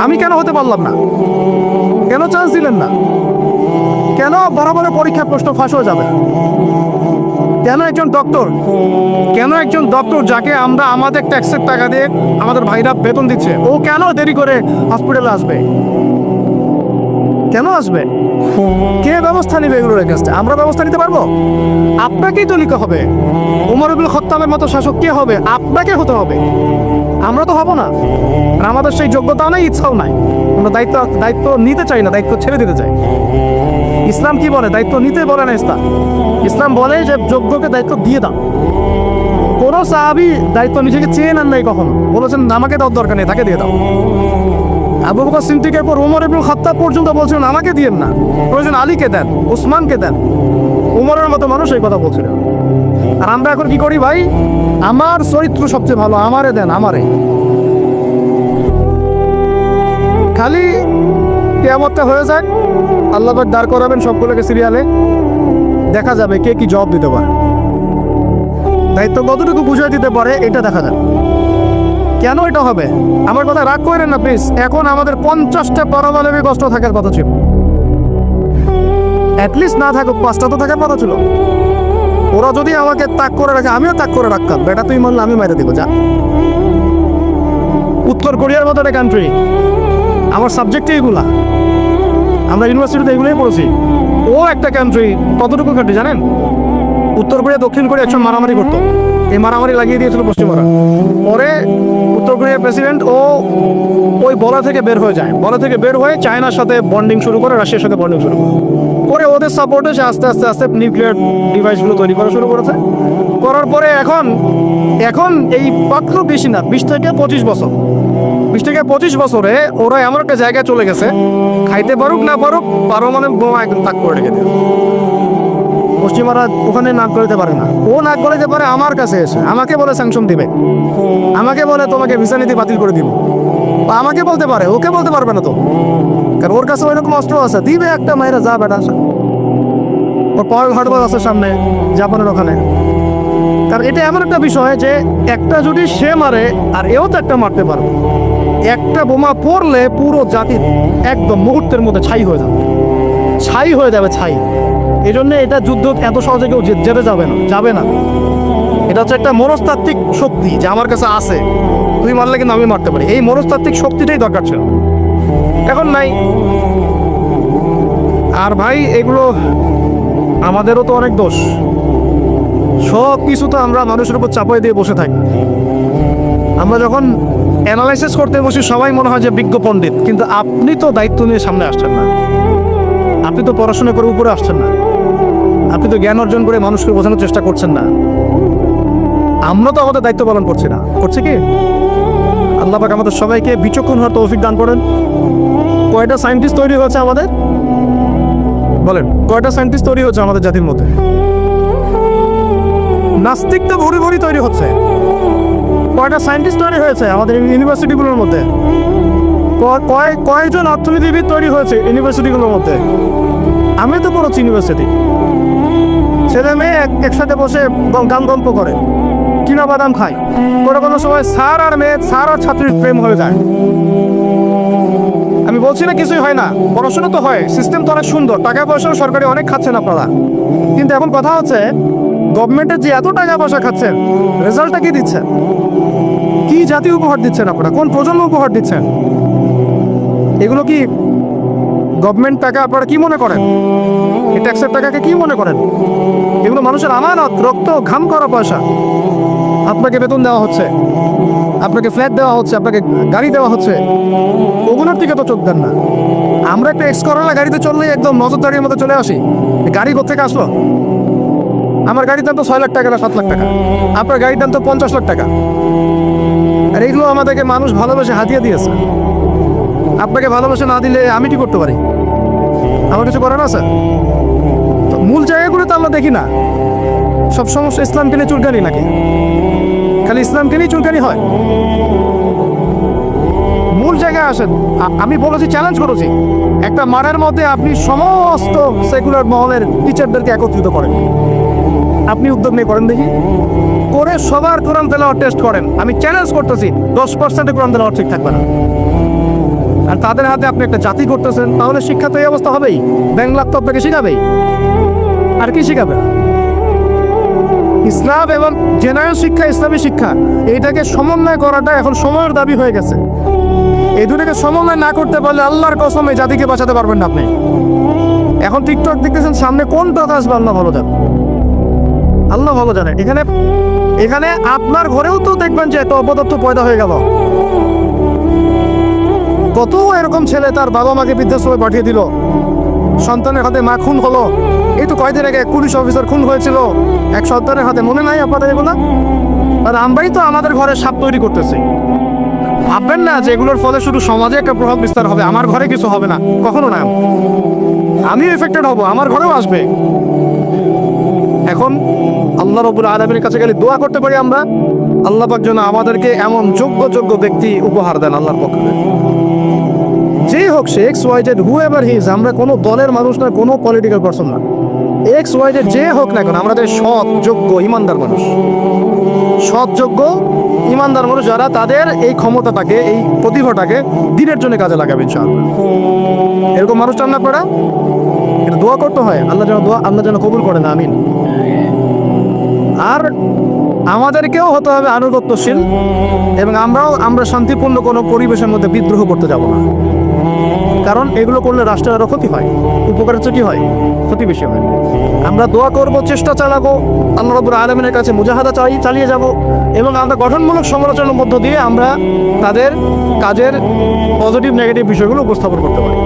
আমি কেন হতে পারলাম না? কেন চান্স দিলেন না? কেন বড় বড় পরীক্ষার প্রশ্ন ফাঁস হয়ে যাবে? কেন একজন ডক্টর যাকে আমরা আমাদের ট্যাক্সের টাকা দিয়ে আমাদের ভাইরা বেতন দিচ্ছে, ও কেন দেরি করে হসপিটালে আসবে? কেন আসবে? কে ব্যবস্থা নেবে এগুলোর এগেইনস্টে? আমরা ব্যবস্থা নিতে পারবো? আপনাকেই তো নিতে হবে। ওমর ইবনুল খাত্তাবের মতো শাসক কে হবে? আপনাকে হতে হবে, আমরা তো হব না। আর আমাদের সেই যোগ্যতাও নাই, ইচ্ছাও নাই। আমরা দায়িত্ব নিতে চাই না, দায়িত্ব ছেড়ে দিতে চাই। ইসলাম কি বলে? দায়িত্ব নিতে বলে না ইসলাম। ইসলাম বলে যে যোগ্যকে দায়িত্ব দিয়ে দাও। কোন সাহাবী দায়িত্ব নিজেকে চেয়ে নেন নাই কখনো, বলেছেন আমাকে দেওয়ার দরকার নেই, তাকে দিয়ে দাও। আবু বকর সিদ্দিকের পর ওমর ইবনুল খাত্তাব পর্যন্ত বলছিলেন আমাকে দিয়েন না, প্রয়োজন আলীকে দেন, উসমানকে দেন। উমরের মতো মানুষ এই কথা বলছিলেন। আর আমরা এখন কি করি ভাই? আমার চরিত্র সবচেয়ে ভালো, আমারে দেন, আমারে। খালি কিয়ামতটা হয়ে যাক, আল্লাহ পাক দাঁড় করাবেন সবগুলোকে সিরিয়ালে, দেখা যাবে কে কি জবাব দিতে পারে, দায়িত্ব কতটুকু বুঝিয়ে দিতে পারে, এটা দেখা যাবে। কেন এটা হবে? আমার কথা রাগ করেন না প্লিজ। এখন আমাদের 50টা পারমাণবিক অস্ত্র থাকার কথা ছিল, অ্যাটলিস্ট না থাকুক 5টা তো থাকার কথা ছিল। ওরা যদি আমাকে তাক করে রাখে, আমিও তাক করে রাখতাম। বেটা তুই মানলে আমি মাইরে দিব, যা। উত্তর কোরিয়ার মতো একটা কান্ট্রি, আমার সাবজেক্টে এগুলা, আমরা ইউনিভার্সিটিতে এগুলোই পড়েছি। ও একটা কান্ট্রি, কতটুকু কান্ট্রি জানেন? উত্তর কোরিয়া দক্ষিণ কোরিয়া একসময় মারামারি করতো, এই মারামারি লাগিয়ে দিয়েছিল পশ্চিমারা। পরে উত্তর কোরিয়ার প্রেসিডেন্ট ওই বলা থেকে বের হয়ে যায়, বলা থেকে বের হয়ে চায়নার সাথে বন্ডিং শুরু করে, রাশিয়ার সাথে বন্ডিং শুরু করে ওদের সাপোর্টে সে আস্তে আস্তে আস্তে নিউক্লিয়ার ডিভাইসগুলো তৈরি করা শুরু করেছে। করার পরে এখন এই মাত্র বেশি না, 20 থেকে 25 বছরে ওরা এমন একটা জায়গায় চলে গেছে, খাইতে পারুক না পারুক, পারমাণবিক বোমা একদম তাক করে রেখে দেয়। পশ্চিমারা ওখানে নাক গলাতে পারে না, ও নাক গলাতে পারে আমার কাছে এসে, আমাকে বলে স্যাংশন দিবে, আমাকে বলে তোমাকে ভিসা নীতি বাতিল করে দিব, বা আমাকে বলতে পারে, ওকে বলতে পারবে না তো, কারণ ওর কাছে ওইরকম অস্ত্র আছে, দিবে একটা মায়েরা, যা বেটা আসা। ওর পাওয়ার হার্ডওয়ার আছে সামনে জাপানের ওখানে। কারণ এটা এমন একটা বিষয় যে একটা যদি সে মারে আর এও তো একটা মারতে পারবে, একটা বোমা পড়লে পুরো জাতি একদম মুহূর্তের মধ্যে ছাই হয়ে যাবে, ছাই। এই জন্য এটা যুদ্ধ এত সহজে কেউ যেতে যাবে না। এটা হচ্ছে একটা মনস্তাত্ত্বিক শক্তি যে আমার কাছে আছে, তুই মারলে কিন্তু আমি মারতে পারি। এই মনস্তাত্ত্বিক শক্তিটাই দরকার ছিল, এখন নাই। আর ভাই এগুলো আমাদেরও তো অনেক দোষ, সব কিছু তো আমরা মানুষের উপর চাপাই দিয়ে বসে থাকি। আমরা যখন অ্যানালাইসিস করতে বসি সবাই মনে হয় যে বিজ্ঞ পণ্ডিত, কিন্তু আপনি তো দায়িত্ব নিয়ে সামনে আসছেন না, আপনি তো পড়াশোনা করে উপরে আসছেন না, আপনি তো জ্ঞান অর্জন করে মানুষকে বোঝানোর চেষ্টা করছেন না। আমরা তো আমাদের দায়িত্ব পালন করছি না, করছি কি? আল্লাহ পাক আমাদের সবাইকে বিচক্ষণ হওয়ার তৌফিক দান করেন। কয়টা সায়েন্টিস্ট তৈরি হয়েছে আমাদের? বলেন, কয়টা সায়েন্টিস্ট তৈরি হচ্ছে আমাদের জাতির মধ্যে? নাস্তিক তো ভরি ভরি তৈরি হচ্ছে। কয়টা সায়েন্টিস্ট তৈরি হয়েছে আমাদের ইউনিভার্সিটিগুলোর মধ্যে? কয়েকজন অর্থনীতিবিদ তৈরি হয়েছে ইউনিভার্সিটিগুলোর মধ্যে। আমি তো পড়েছি ইউনিভার্সিটি, ছেলে মেয়ে একসাথে বসে গান গল্প করে, বাদাম খায়, কোনো কোনো সময় স্যার আর মেয়ে, স্যার আর ছাত্রীর প্রেম হয়ে যায়। আমি বলছি না কিছুই হয় না, পড়াশোনা তো হয়, সিস্টেম তো অনেক সুন্দর, টাকা পয়সাও সরকারি অনেক খাচ্ছেন আপনারা। কিন্তু এখন কথা হচ্ছে গভর্নমেন্টের যে এত টাকা পয়সা খাচ্ছেন, রেজাল্টটা কি দিচ্ছেন? কি জাতীয় উপহার দিচ্ছেন আপনারা? কোন প্রজন্ম উপহার দিচ্ছেন? এগুলো কি গভর্নমেন্ট টাকা আপনারা কি মনে করেন? এই ট্যাক্সের টাকাকে কি মনে করেন? এগুলো মানুষের আমানত, রক্ত ঘাম করা পয়সা। আপনাকে বেতন দেওয়া হচ্ছে, আপনাকে ফ্ল্যাট দেওয়া হচ্ছে, আপনাকে গাড়ি দেওয়া হচ্ছে, ওগুলোর দিকে তো চোখ দেন না। আমরা একটা এক্সকরোলা গাড়িতে চললেই একদম নজরদারির মতো চলে আসি। এই গাড়ি কোথেকে আসলো? আমার গাড়ির দাম তো 6 লাখ টাকা না 7 লাখ টাকা, আপনার গাড়ির দাম তো 50 লাখ টাকা। আর এইগুলো আমাদেরকে মানুষ ভালোবেসে হাতিয়ে দিয়েছে। আপনাকে ভালোবাসা না দিলে আমি কি করতে পারি? আমার কিছু করার আছে? তো মূল জায়গাগুলো তো আমরা দেখি না। সব সমস্যা ইসলামকে নিয়ে চুলকানি নাকি? খালি ইসলামকে নিয়ে চুলকানি হয়? মূল জায়গায় আসেন। আমি বলেছি, চ্যালেঞ্জ করেছি, একটা মারের মধ্যে আপনি সমস্ত সেকুলার মহলের টিচারদেরকে একত্রিত করেন। আপনি উদ্যোগ নিয়ে করেন দেখি, করে সবার কোরআন তেলাওয়াত টেস্ট করেন। আমি চ্যালেঞ্জ করতেছি 10% কোরআন তেলাওয়াত ঠিক থাকবে না। আর তাদের হাতে আপনি একটা জাতি করতেছেন, তাহলে শিক্ষা তো এই অবস্থা হবেই। ব্যাংলার তো আপনাকে শিখাবেই, আর কি শিখাবে? ইসলাম এবং জেনারেল শিক্ষা, ইসলামী শিক্ষা, এইটাকে সমন্বয় করাটা এখন সময়ের দাবি হয়ে গেছে। এই দুটাকে সমন্বয় না করতে পারলে আল্লাহর কসম এই জাতিকে বাঁচাতে পারবেন না আপনি। এখন টিকটক দেখতেছেন, সামনে কোন কথা আসবে আল্লাহ ভালো জানে, আল্লাহ ভালো জানে। এখানে আপনার ঘরেও তো দেখবেন যে এত অপদার্থ পয়দা হয়ে গেল। কত এরকম ছেলে তার বাবা মাকে বৃদ্ধাশ্রমে পাঠিয়ে দিল, সন্তানের হাতে মা খুন হলো। এই তো কয়েকদিন আগে পুলিশ অফিসার খুন হয়েছিল এক সন্তানের হাতে, মনে নাই আপনাদের এগুলো? আর আমরাই তো আমাদের ঘরে সাপ তৈরি করতেছি। ভাববেন না যে এগুলোর ফলে শুধু সমাজে একটা প্রভাব বিস্তার হবে, আমার ঘরে কিছু হবে না, কখনো না। আমিও এফেক্টেড হব, আমার ঘরেও আসবে। এখন আল্লাহ রাব্বুল আলামিনের কাছে গেলে দোয়া করতে পারি আমরা, আল্লাহ পাক যেন আমাদেরকে এমন যোগ্য ব্যক্তি উপহার দেন আল্লাহর পক্ষ থেকে। যেই হোক সে XYZ, হুএভার হি ইজ, আমরা কোনো দলের মানুষ না, কোনো পলিটিক্যাল পারসন না। XYZ যে হোক না কেন, আমাদের সৎ, যোগ্য, ইমানদার মানুষ, সৎ, যোগ্য, ইমানদার মানুষ যারা তাদের এই ক্ষমতাটাকে, এই প্রতিভাটাকে দিনের জন্য কাজে লাগাবে ইনশাআল্লাহ। এরকম মানুষ চান না আপনারা? এটা দোয়া করতে হয়, আল্লাহ যেন কবুল করেন, আমিন। আর আমাদেরকেও হতে হবে আনুগত্যশীল, এবং আমরা শান্তিপূর্ণ কোনো পরিবেশের মধ্যে বিদ্রোহ করতে যাব না। কারণ এগুলো করলে রাষ্ট্রের আরও ক্ষতি হয়, উপকারের চেয়ে কি হয়? ক্ষতি বেশি হয়। আমরা দোয়া করব, চেষ্টা চালাবো, আল্লাহ রাব্বুল আলামিনের কাছে মুজাহাদা চালিয়ে যাব, এবং আমরা গঠনমূলক সমালোচনার মধ্য দিয়ে আমরা তাদের কাজের পজিটিভ নেগেটিভ বিষয়গুলো উপস্থাপন করতে পারি।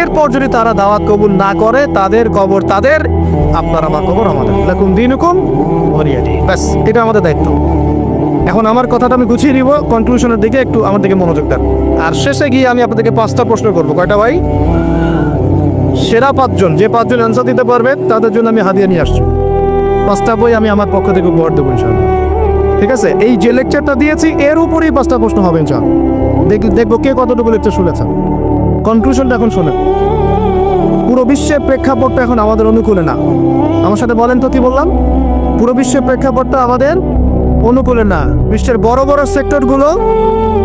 এরপর যদি তারা দাওয়াত কবুল না করে, তাদের কবর তাদের, আপনার আমার কবর আমাদের। লাকুম দীনুকুম ওয়ালিয়া দীন। ব্যাস, এটা আমাদের দায়িত্ব। এখন আমার কথাটা আমি গুছিয়ে নিব, কনক্লুশনের দিকে একটু আমার দিকে মনোযোগ দেন। আর শেষে গিয়ে আমি আপনাদেরকে 5টা প্রশ্ন করবো। কয়টা ভাই? সেরা 5 জন, যে 5 জন অ্যান্সার দিতে পারবেন তাদের জন্য আমি হাদিয়া নিয়ে আসছি। 5টা বই আমি আমার পক্ষ থেকে উপহার দেবো ইনশাআল্লাহ। ঠিক আছে? এই যে লেকচারটা দিয়েছি এর উপরেই 5টা প্রশ্ন হবে ইনশাআল্লাহ। দেখবো কে কতটুকু লেকচার শুনেছেন। কনক্লুশনটা এখন শোনেন। পুরো বিশ্বের প্রেক্ষাপটটা এখন আমাদের অনুকূলে না। আমার সাথে বলেন তো কি বললাম? পুরো বিশ্বের প্রেক্ষাপটটা আমাদের অনুকূলে না। বিশ্বের বড় বড় সেক্টরগুলো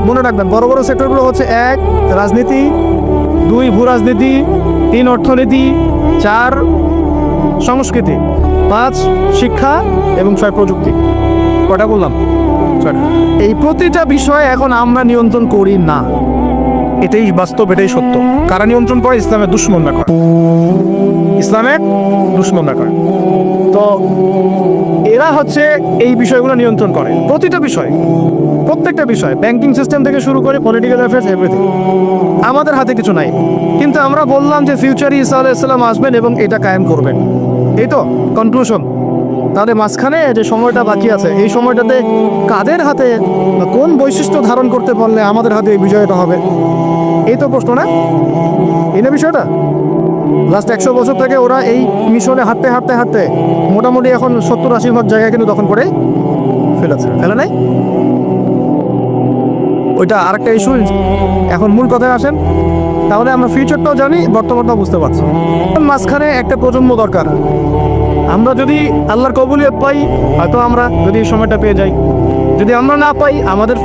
মনে রাখবেন, বড় বড় সেক্টরগুলো হচ্ছে 1 রাজনীতি, 2 ভূ রাজনীতি, 3 অর্থনীতি, 4 সংস্কৃতি, 5 শিক্ষা এবং 6 প্রযুক্তি। কটা বললাম? 6। এই প্রতিটা বিষয়ে এখন আমরা নিয়ন্ত্রণ করি না, এটাই বাস্তব, এটাই সত্য। কারা নিয়ন্ত্রণ করে? ইসলামের দুশ্মনরা করে, ইসলামের দুশ্মনরা করে। তো এরা হচ্ছে এই বিষয়গুলো নিয়ন্ত্রণ করে, প্রতিটা বিষয়, প্রত্যেকটা বিষয়, ব্যাংকিং সিস্টেম থেকে শুরু করে পলিটিক্যাল অ্যাফেয়ার্স, এভরিথিং। আমাদের হাতে কিছু নাই, কিন্তু আমরা বললাম যে ফিউচারে ঈসা আলাইহিস সালাম আসবেন এবং এটা কায়েম করবেন। এই তো কনক্লুশন। তাহলে মাঝখানে যে সময়টা বাকি আছে, এই সময়টাতে কাদের হাতে বা কোন বৈশিষ্ট্য ধারণ করতে পারলে আমাদের হাতে এই বিজয়টা হবে? এই তো প্রশ্ন, না? এই না বিষয়টা? লাস্ট 100 বছর থেকে ওরা এই মিশনে হাঁটতে মোটামুটি এখন 70-80% জায়গায় কিন্তু দখল করে ফেলে নাই? ওইটা আরেকটা ইস্যু। এখন মূল কথায় আসেন। তাহলে আমরা ফিউচারটাও জানি, বর্তমানটাও বুঝতে পারছি। মাঝখানে একটা প্রজন্ম দরকার, আমরা যদি আল্লাহর কবুলিয়ত পাই, হয়তো আমরা যদি এই সময়টা পেয়ে যাই, যদি আমরা না পাই আমাদের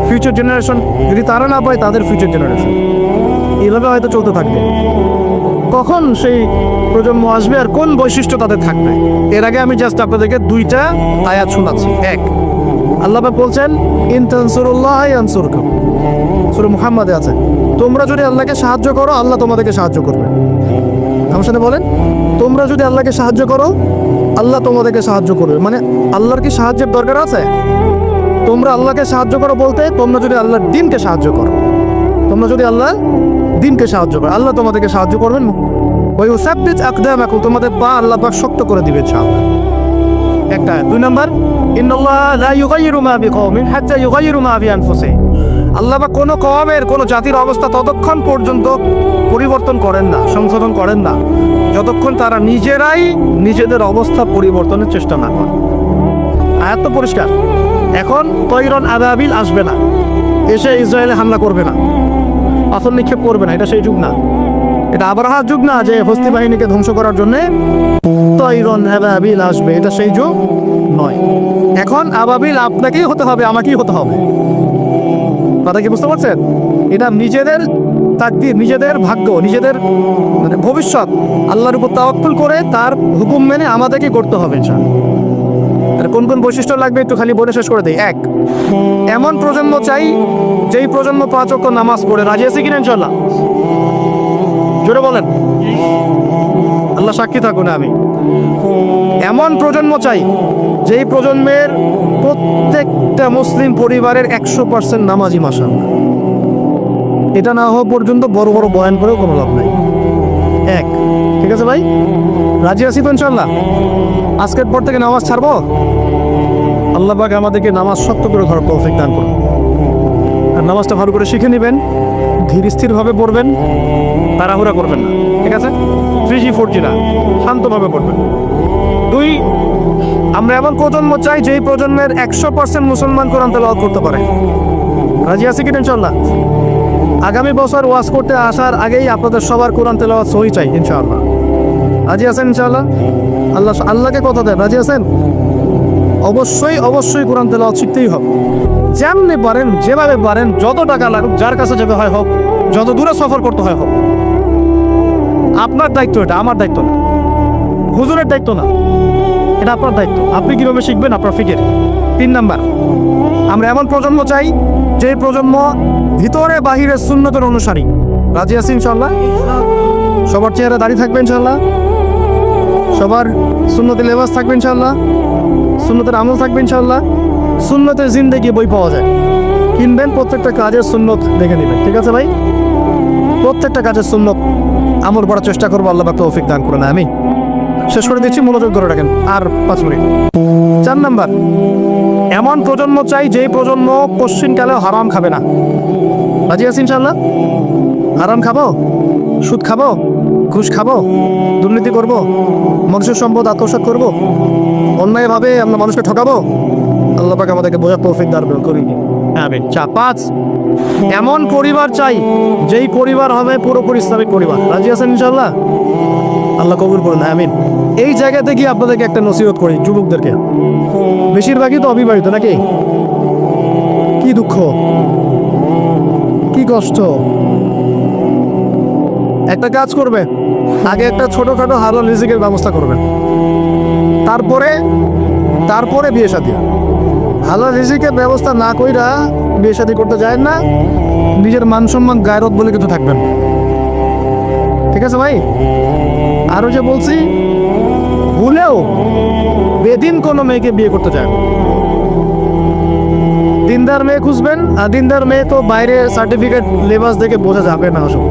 ফিউচার জেনারেশন, যদি তারা না পায় তাদের ফিউচার জেনারেশন, এইভাবে হয়তো চলতে থাকবে। কখন সেই প্রজন্ম আসবে আর কোন বৈশিষ্ট্য তাদের থাকবে, এর আগে আমি জাস্ট আপনাদেরকে দুইটা আয়াত শোনাচ্ছি। এক, আল্লাহ পাক বলছেন ইন তানসুরুল্লাহ ইয়ানসুরকুম, সূরা মুহাম্মাদে আছে, তোমরা যদি আল্লাহকে সাহায্য করো আল্লাহ তোমাদেরকে সাহায্য করবে। আমার সাথে বলেন, তোমরা যদি আল্লাহকে সাহায্য করো আল্লাহ তোমাদেরকে সাহায্য করবে। মানে আল্লাহর কি সাহায্যের দরকার আছে? তোমরা আল্লাহকে সাহায্য করো বলতে তোমরা যদি আল্লাহর দ্বীনকে সাহায্য করো, তোমরা যদি আল্লাহ দ্বীনকে সাহায্য করো আল্লাহ তোমাদেরকে সাহায্য করবেন। ওই উসাব্বিত আকদামাকুম, তোমাদের পা আল্লাহ পাক শক্ত করে দিবে ইনশাআল্লাহ। একটা। দুই নম্বর, ইন্নাল্লাহ লা ইউগাইয়িরু মা বিকওমিন হাত্তা ইউগাইয়িরু মা বিআনফুসিহিম, আল্লাহ পাক কোনো কওমের কোনো জাতির অবস্থা ততক্ষণ পর্যন্ত পরিবর্তন করেন না, সংশোধন করেন না, যতক্ষণ তারা নিজেরাই নিজেদের অবস্থা পরিবর্তনের চেষ্টা না করে। আয়াত তো পরিষ্কার। এখন তৈরন আবাবিল আসবে না, এসে ইসরায়েলে হামলা করবে না, পাথর নিক্ষেপ করবে না, এটা সেই যুগ না। এটা আবরাহার যুগ না যে হস্তি বাহিনীকে ধ্বংস করার জন্যে তৈরন আবাবিল আসবে, এটা সেই যুগ নয়। এখন আবাবিল আপনাকেই হতে হবে, আমাকেই হতে হবে। কথা কি বুঝতে পারছেন? এটা নিজেদের তাকদীর, নিজেদের ভাগ্য, নিজেদের মানে ভবিষ্যৎ আল্লাহর উপর তাওয়াক্কুল করে তার হুকুম মেনে আমাদেরকে করতে হবে। আর কোন কোন বৈশিষ্ট্য লাগবে একটু খালি বলে শেষ করে দেই। এক, এমন প্রজন্ম চাই যেই প্রজন্ম 5 ওয়াক্ত নামাজ পড়ে। রাজি আছে কিনা ইনশাআল্লাহ? জোরে বলেন, আল্লাহ সাক্ষী থাকুন। আমি এমন প্রজন্ম চাই যেই প্রজন্মের প্রত্যেকটা মুসলিম পরিবারের 100% নামাজি মাশাআল্লাহ। এটা না হওয়া পর্যন্ত বড় বড় বয়ান করেও কোনো লাভ নাই। এক, ঠিক আছে ভাই? রাজি আছি তো ইনশাআল্লাহ? আজকের পর থেকে নামাজ ছাড়বো? আল্লাহ পাক আমাদেরকে নামাজ শক্ত করে ধরার তৌফিক দান করুন। আর নামাজটা ভালো করে শিখে নেবেন, ধীর স্থিরভাবে পড়বেন, তাড়াহুড়া করবেন না, ঠিক আছে? 3G 4G না, শান্তভাবে পড়বেন। দুই, আমরা এমন প্রজন্ম চাই যেই প্রজন্মের 100% মুসলমান কোরআন তেলাওয়াত করতে পারে। রাজি আছি কিনা ইনশাআল্লাহ? আগামী বছর ওয়াজ করতে আসার আগেই আপনাদের সবার কোরআন তেলাওয়াত সহি চাই ইনশাআল্লাহ। রাজি আছেন ইনশাআল্লাহ? আল্লাহকে কথা দেন, রাজি আছেন? অবশ্যই অবশ্যই কোরআন তেলাওয়াত শিখতেই হবে। যেমনি পারেন, যেভাবে পারেন, যত টাকা লাগুক, যার কাছে যেতে হয় হোক, যত দূরে সফর করতে হয় হোক, আপনার দায়িত্ব এটা, আমার দায়িত্ব না, হুজুরের দায়িত্ব না, এটা আপনার দায়িত্ব। আপনি কিভাবে শিখবেন আপনার ফিকির। 3 নাম্বার, আমরা এমন প্রজন্ম চাই যে প্রজন্ম ভিতরে বাহিরে সুন্নতের অনুসারী। রাজি আছি ইনশাআল্লাহ? সবার চেহারা দাড়ি থাকবে ইনশাআল্লাহ, সবার সুন্নতে লেবাস থাকবে ইনশাআল্লাহ, সুন্নতের আমল থাকবে ইনশাআল্লাহ। সুন্নতের জিন্দেগি বই পাওয়া যায়, কিনবেন, প্রত্যেকটা কাজের সুন্নত দেখে নেবেন, ঠিক আছে ভাই? প্রত্যেকটা কাজের সুন্নত আমল করার চেষ্টা করবো, আল্লাহ পাক তৌফিক দান করুন। আমি শেষ করে দিচ্ছি, মনোযোগ ধরে রাখেন আর 5 মিনিট। 4 নাম্বার, এমন প্রজন্ম চাই যেই প্রজন্ম পশ্চিমকালে হারাম খাবে না। রাজি আছি ইনশাআল্লাহ? হারাম খাবো, সুদ খাবো, ঘুষ খাবো, দুর্নীতি করব, মানুষের সম্পদ আত্মসাৎ করব, অন্যায়ভাবে আমরা মানুষকে ঠকাবো? আল্লাহ পাক আমাদেরকে বোঝার তৌফিক দান করুন। আমিন। 5, এমন পরিবার চাই যেই পরিবার হবে পুরোপুরি ইসলামিক পরিবার। রাজি আছেন ইনশাআল্লাহ? আল্লাহ কবুল করুন, আমিন। এই জায়গাতে গিয়ে আপনাদেরকে একটা নসিহত করি যুবকদেরকে, বেশিরভাগই তো অবিবাহিত নাকি? কি দুঃখ, কি কষ্ট। একটা কাজ করবে, আগে একটা ছোটখাটো হালাল রিজিকের ব্যবস্থা করবেন, তারপরে বিয়ে শাদী। হালাল রিজিকের ব্যবস্থা না কইরা বিয়ে শাদী করতে যায় না, নিজের মান সম্মান গায়রত বলে কিছু থাকবেন, ঠিক আছে ভাই? আরো যে বলছি, ভুলেও বেদিন কোনো মেয়েকে বিয়ে করতে যায় না। দিনদার মেয়ে খুঁজবেন, আর দিনদার মেয়ে তো বাইরে সার্টিফিকেট লেবাস দেখে বোঝা যাবে না। আসলে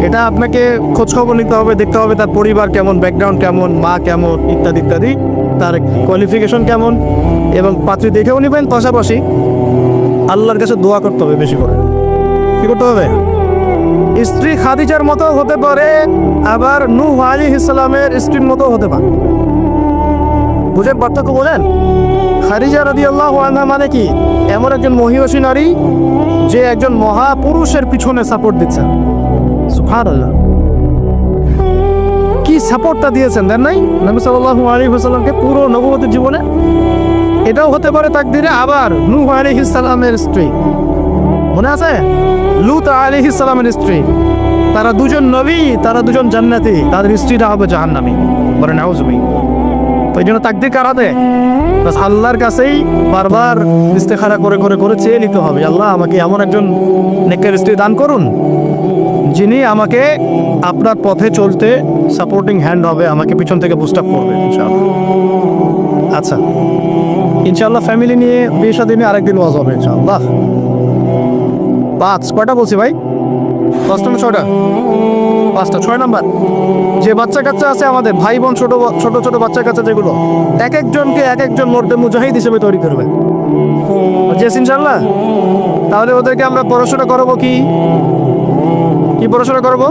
এটা আপনাকে খোঁজখবর নিতে হবে, দেখতে হবে তার পরিবার কেমন, ব্যাকগ্রাউন্ড কেমন, মা কেমন, ইত্যাদি ইত্যাদি, তার কোয়ালিফিকেশন কেমন, এবং পাত্রী দেখেও নেবেন। পাশাপাশি আল্লাহর কাছে দোয়া করতে হবে বেশি করে। কি করতে হবে? স্ত্রী খাদিজার মতো হতে পারে, আবার নূহ আলাইহিস সালামের স্ত্রীর মতো হতে পারে। বুঝেন পার্থক্য? বলেন, খাদিজা রাদিয়াল্লাহু আনহা মানে কি? এমন একজন মহিয়সী নারী যে একজন মহাপুরুষের পিছনে সাপোর্ট দিচ্ছে। সুবহানাল্লাহ, কি সাপোর্টটা দিয়েছেন, দেন নাই নবী সাল্লাল্লাহু আলাইহি ওয়াসাল্লামকে পুরো নবুয়তের জীবনে? এটাও হতে পারে তাকদিরে। আবার নূহ আলাইহিস সালামের স্ত্রী, মনে আছে? লূত আলাইহিস সালামের স্ত্রী, তারা দুজন নবী, তারা দুজন জান্নাতি, তাদের স্ত্রীরা হবে জাহান্নামী। বলেন নাউজুবিল্লাহ। তো এই জন্য তাকদির কার হাতে? বাস আল্লাহর কাছেই বারবার ইস্তেখারা করে করে করে চেয়ে নিতে হবে, আল্লাহ আমাকে এমন একজন নেককার স্ত্রী দান করুন যিনি আমাকে আপনার পথে চলতে সাপোর্টিং হ্যান্ড হবে, আমাকে পিছন থেকে বুস্ট আপ করবে ইনশাআল্লাহ। আচ্ছা, ইনশাআল্লাহ ফ্যামিলি নিয়ে বিয়ে শাদী নিয়ে আরেকদিন ওয়াজ হবে ইনশাআল্লাহ। 5 কয়টা বলছি ভাই? 5টা না 6টা? 5টা, 6 নাম্বার। যে বাচ্চা কাচ্চা আছে আমাদের, ভাই বোন, ছোট ছোট ছোট বাচ্চা কাচ্চা যেগুলো, এক একজনকে এক একজন মর্দে মুজাহিদ হিসেবে তৈরি করবে, বুঝেছি ইনশাআল্লাহ। তাহলে ওদেরকে আমরা পড়াশোনা করাবো কি কি পড়াশোনা করবো?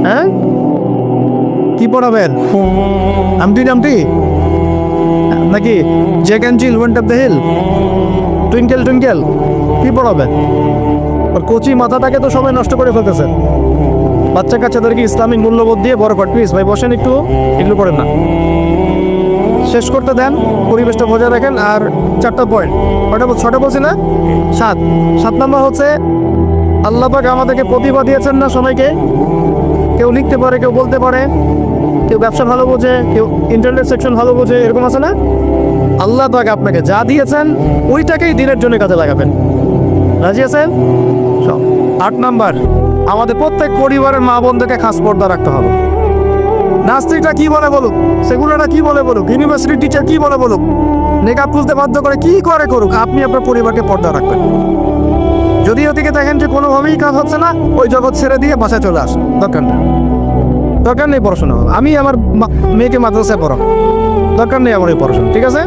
হ্যাঁ, কি পড়াবেন? আমটি নামটি নাকি Jack and Jill went up the hill, twinkle twinkle, কি পড়াবেন? কচি মাথাটাকে তো সবাই নষ্ট করে ফেলতেছে। বাচ্চা কাচ্চাদেরকে ইসলামিক মূল্যবোধ দিয়ে বড় কর। প্লিজ ভাই বসেন, একটু এগুলো করেন না, শেষ করতে দেন, পরিবেশটা বজায় রাখেন। আর 4টা পয়েন্ট, 6টা বলছি না? 7 নম্বর হচ্ছে আল্লাহ পাক আমাদেরকে প্রতিভা দিয়েছেন না সবাইকে। কেউ লিখতে পারে, কেউ বলতে পারে, কেউ ব্যবসা ভালো বোঝে, কেউ ইন্টারনেট সেকশন ভালো বোঝে, এরকম আছে না? আল্লাহ পাক আপনাকে যা দিয়েছেন ওইটাকেই দিনের জন্য কাজে লাগাবেন। রাজি আছেন? 8 নাম্বার, আমাদের প্রত্যেক পরিবারের মা বোনদেরকে খাস পর্দা রাখতে হবে। নাস্তিকরা কি বলে বলুক, সেগুলোরা কি বলে বলুক, ইউনিভার্সিটির টিচার কি বলে বলুক, নেকাব খুলতে বাধ্য করে কি করে করুক, আপনি আপনার পরিবারকে পর্দা রাখবেন। যদি ওদিকে দেখেন যে কোনোভাবেই কাজ হচ্ছে না, ওই জগৎ ছেড়ে দিয়ে বাসায় চলে আসেন। দরকার নেই পড়াশোনা। আমি আমার মেয়েকে মাদ্রাসায় পড়াবো, দরকার নেই আমার এই পড়াশোনা, ঠিক আছে?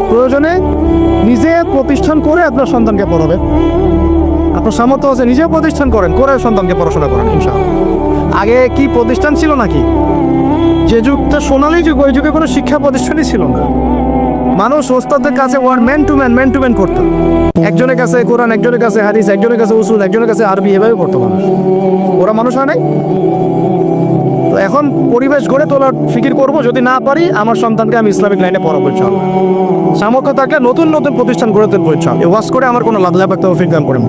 প্রয়োজনে নিজে প্রতিষ্ঠান করে আপনার সন্তানকে পড়াবেন। আপনার সামর্থ্য আছে, নিজেও প্রতিষ্ঠান করেন, করে সন্তানকে পড়াশোনা করেন ইনশাআল্লাহ। আগে কি প্রতিষ্ঠান ছিল নাকি? যে যুগটা সোনালী যুগ, ওই যুগে কোনো শিক্ষা প্রতিষ্ঠানই ছিল না। মানুষ ওস্তাদের কাছে ম্যান টু ম্যান করতো। একজনের কাছে কোরআন, একজনের কাছে হাদিস, একজনের কাছে উসুল, একজনের কাছে আরবি, এভাবে করতো মানুষ। ওরা মানুষ হয় নাই? তো এখন পরিবেশ গড়ে তোলার ফিকির করব, যদি না পারি আমার সন্তানকে আমি ইসলামিক লাইনে পড়াবো ইনশাআল্লাহ। সামর্থ্য থাকলে নতুন নতুন প্রতিষ্ঠান গড়ে তুলবো ইনশাআল্লাহ। ওয়াজ করে আমার কোনো লাভ লাভ একটা ফিক্র করেন।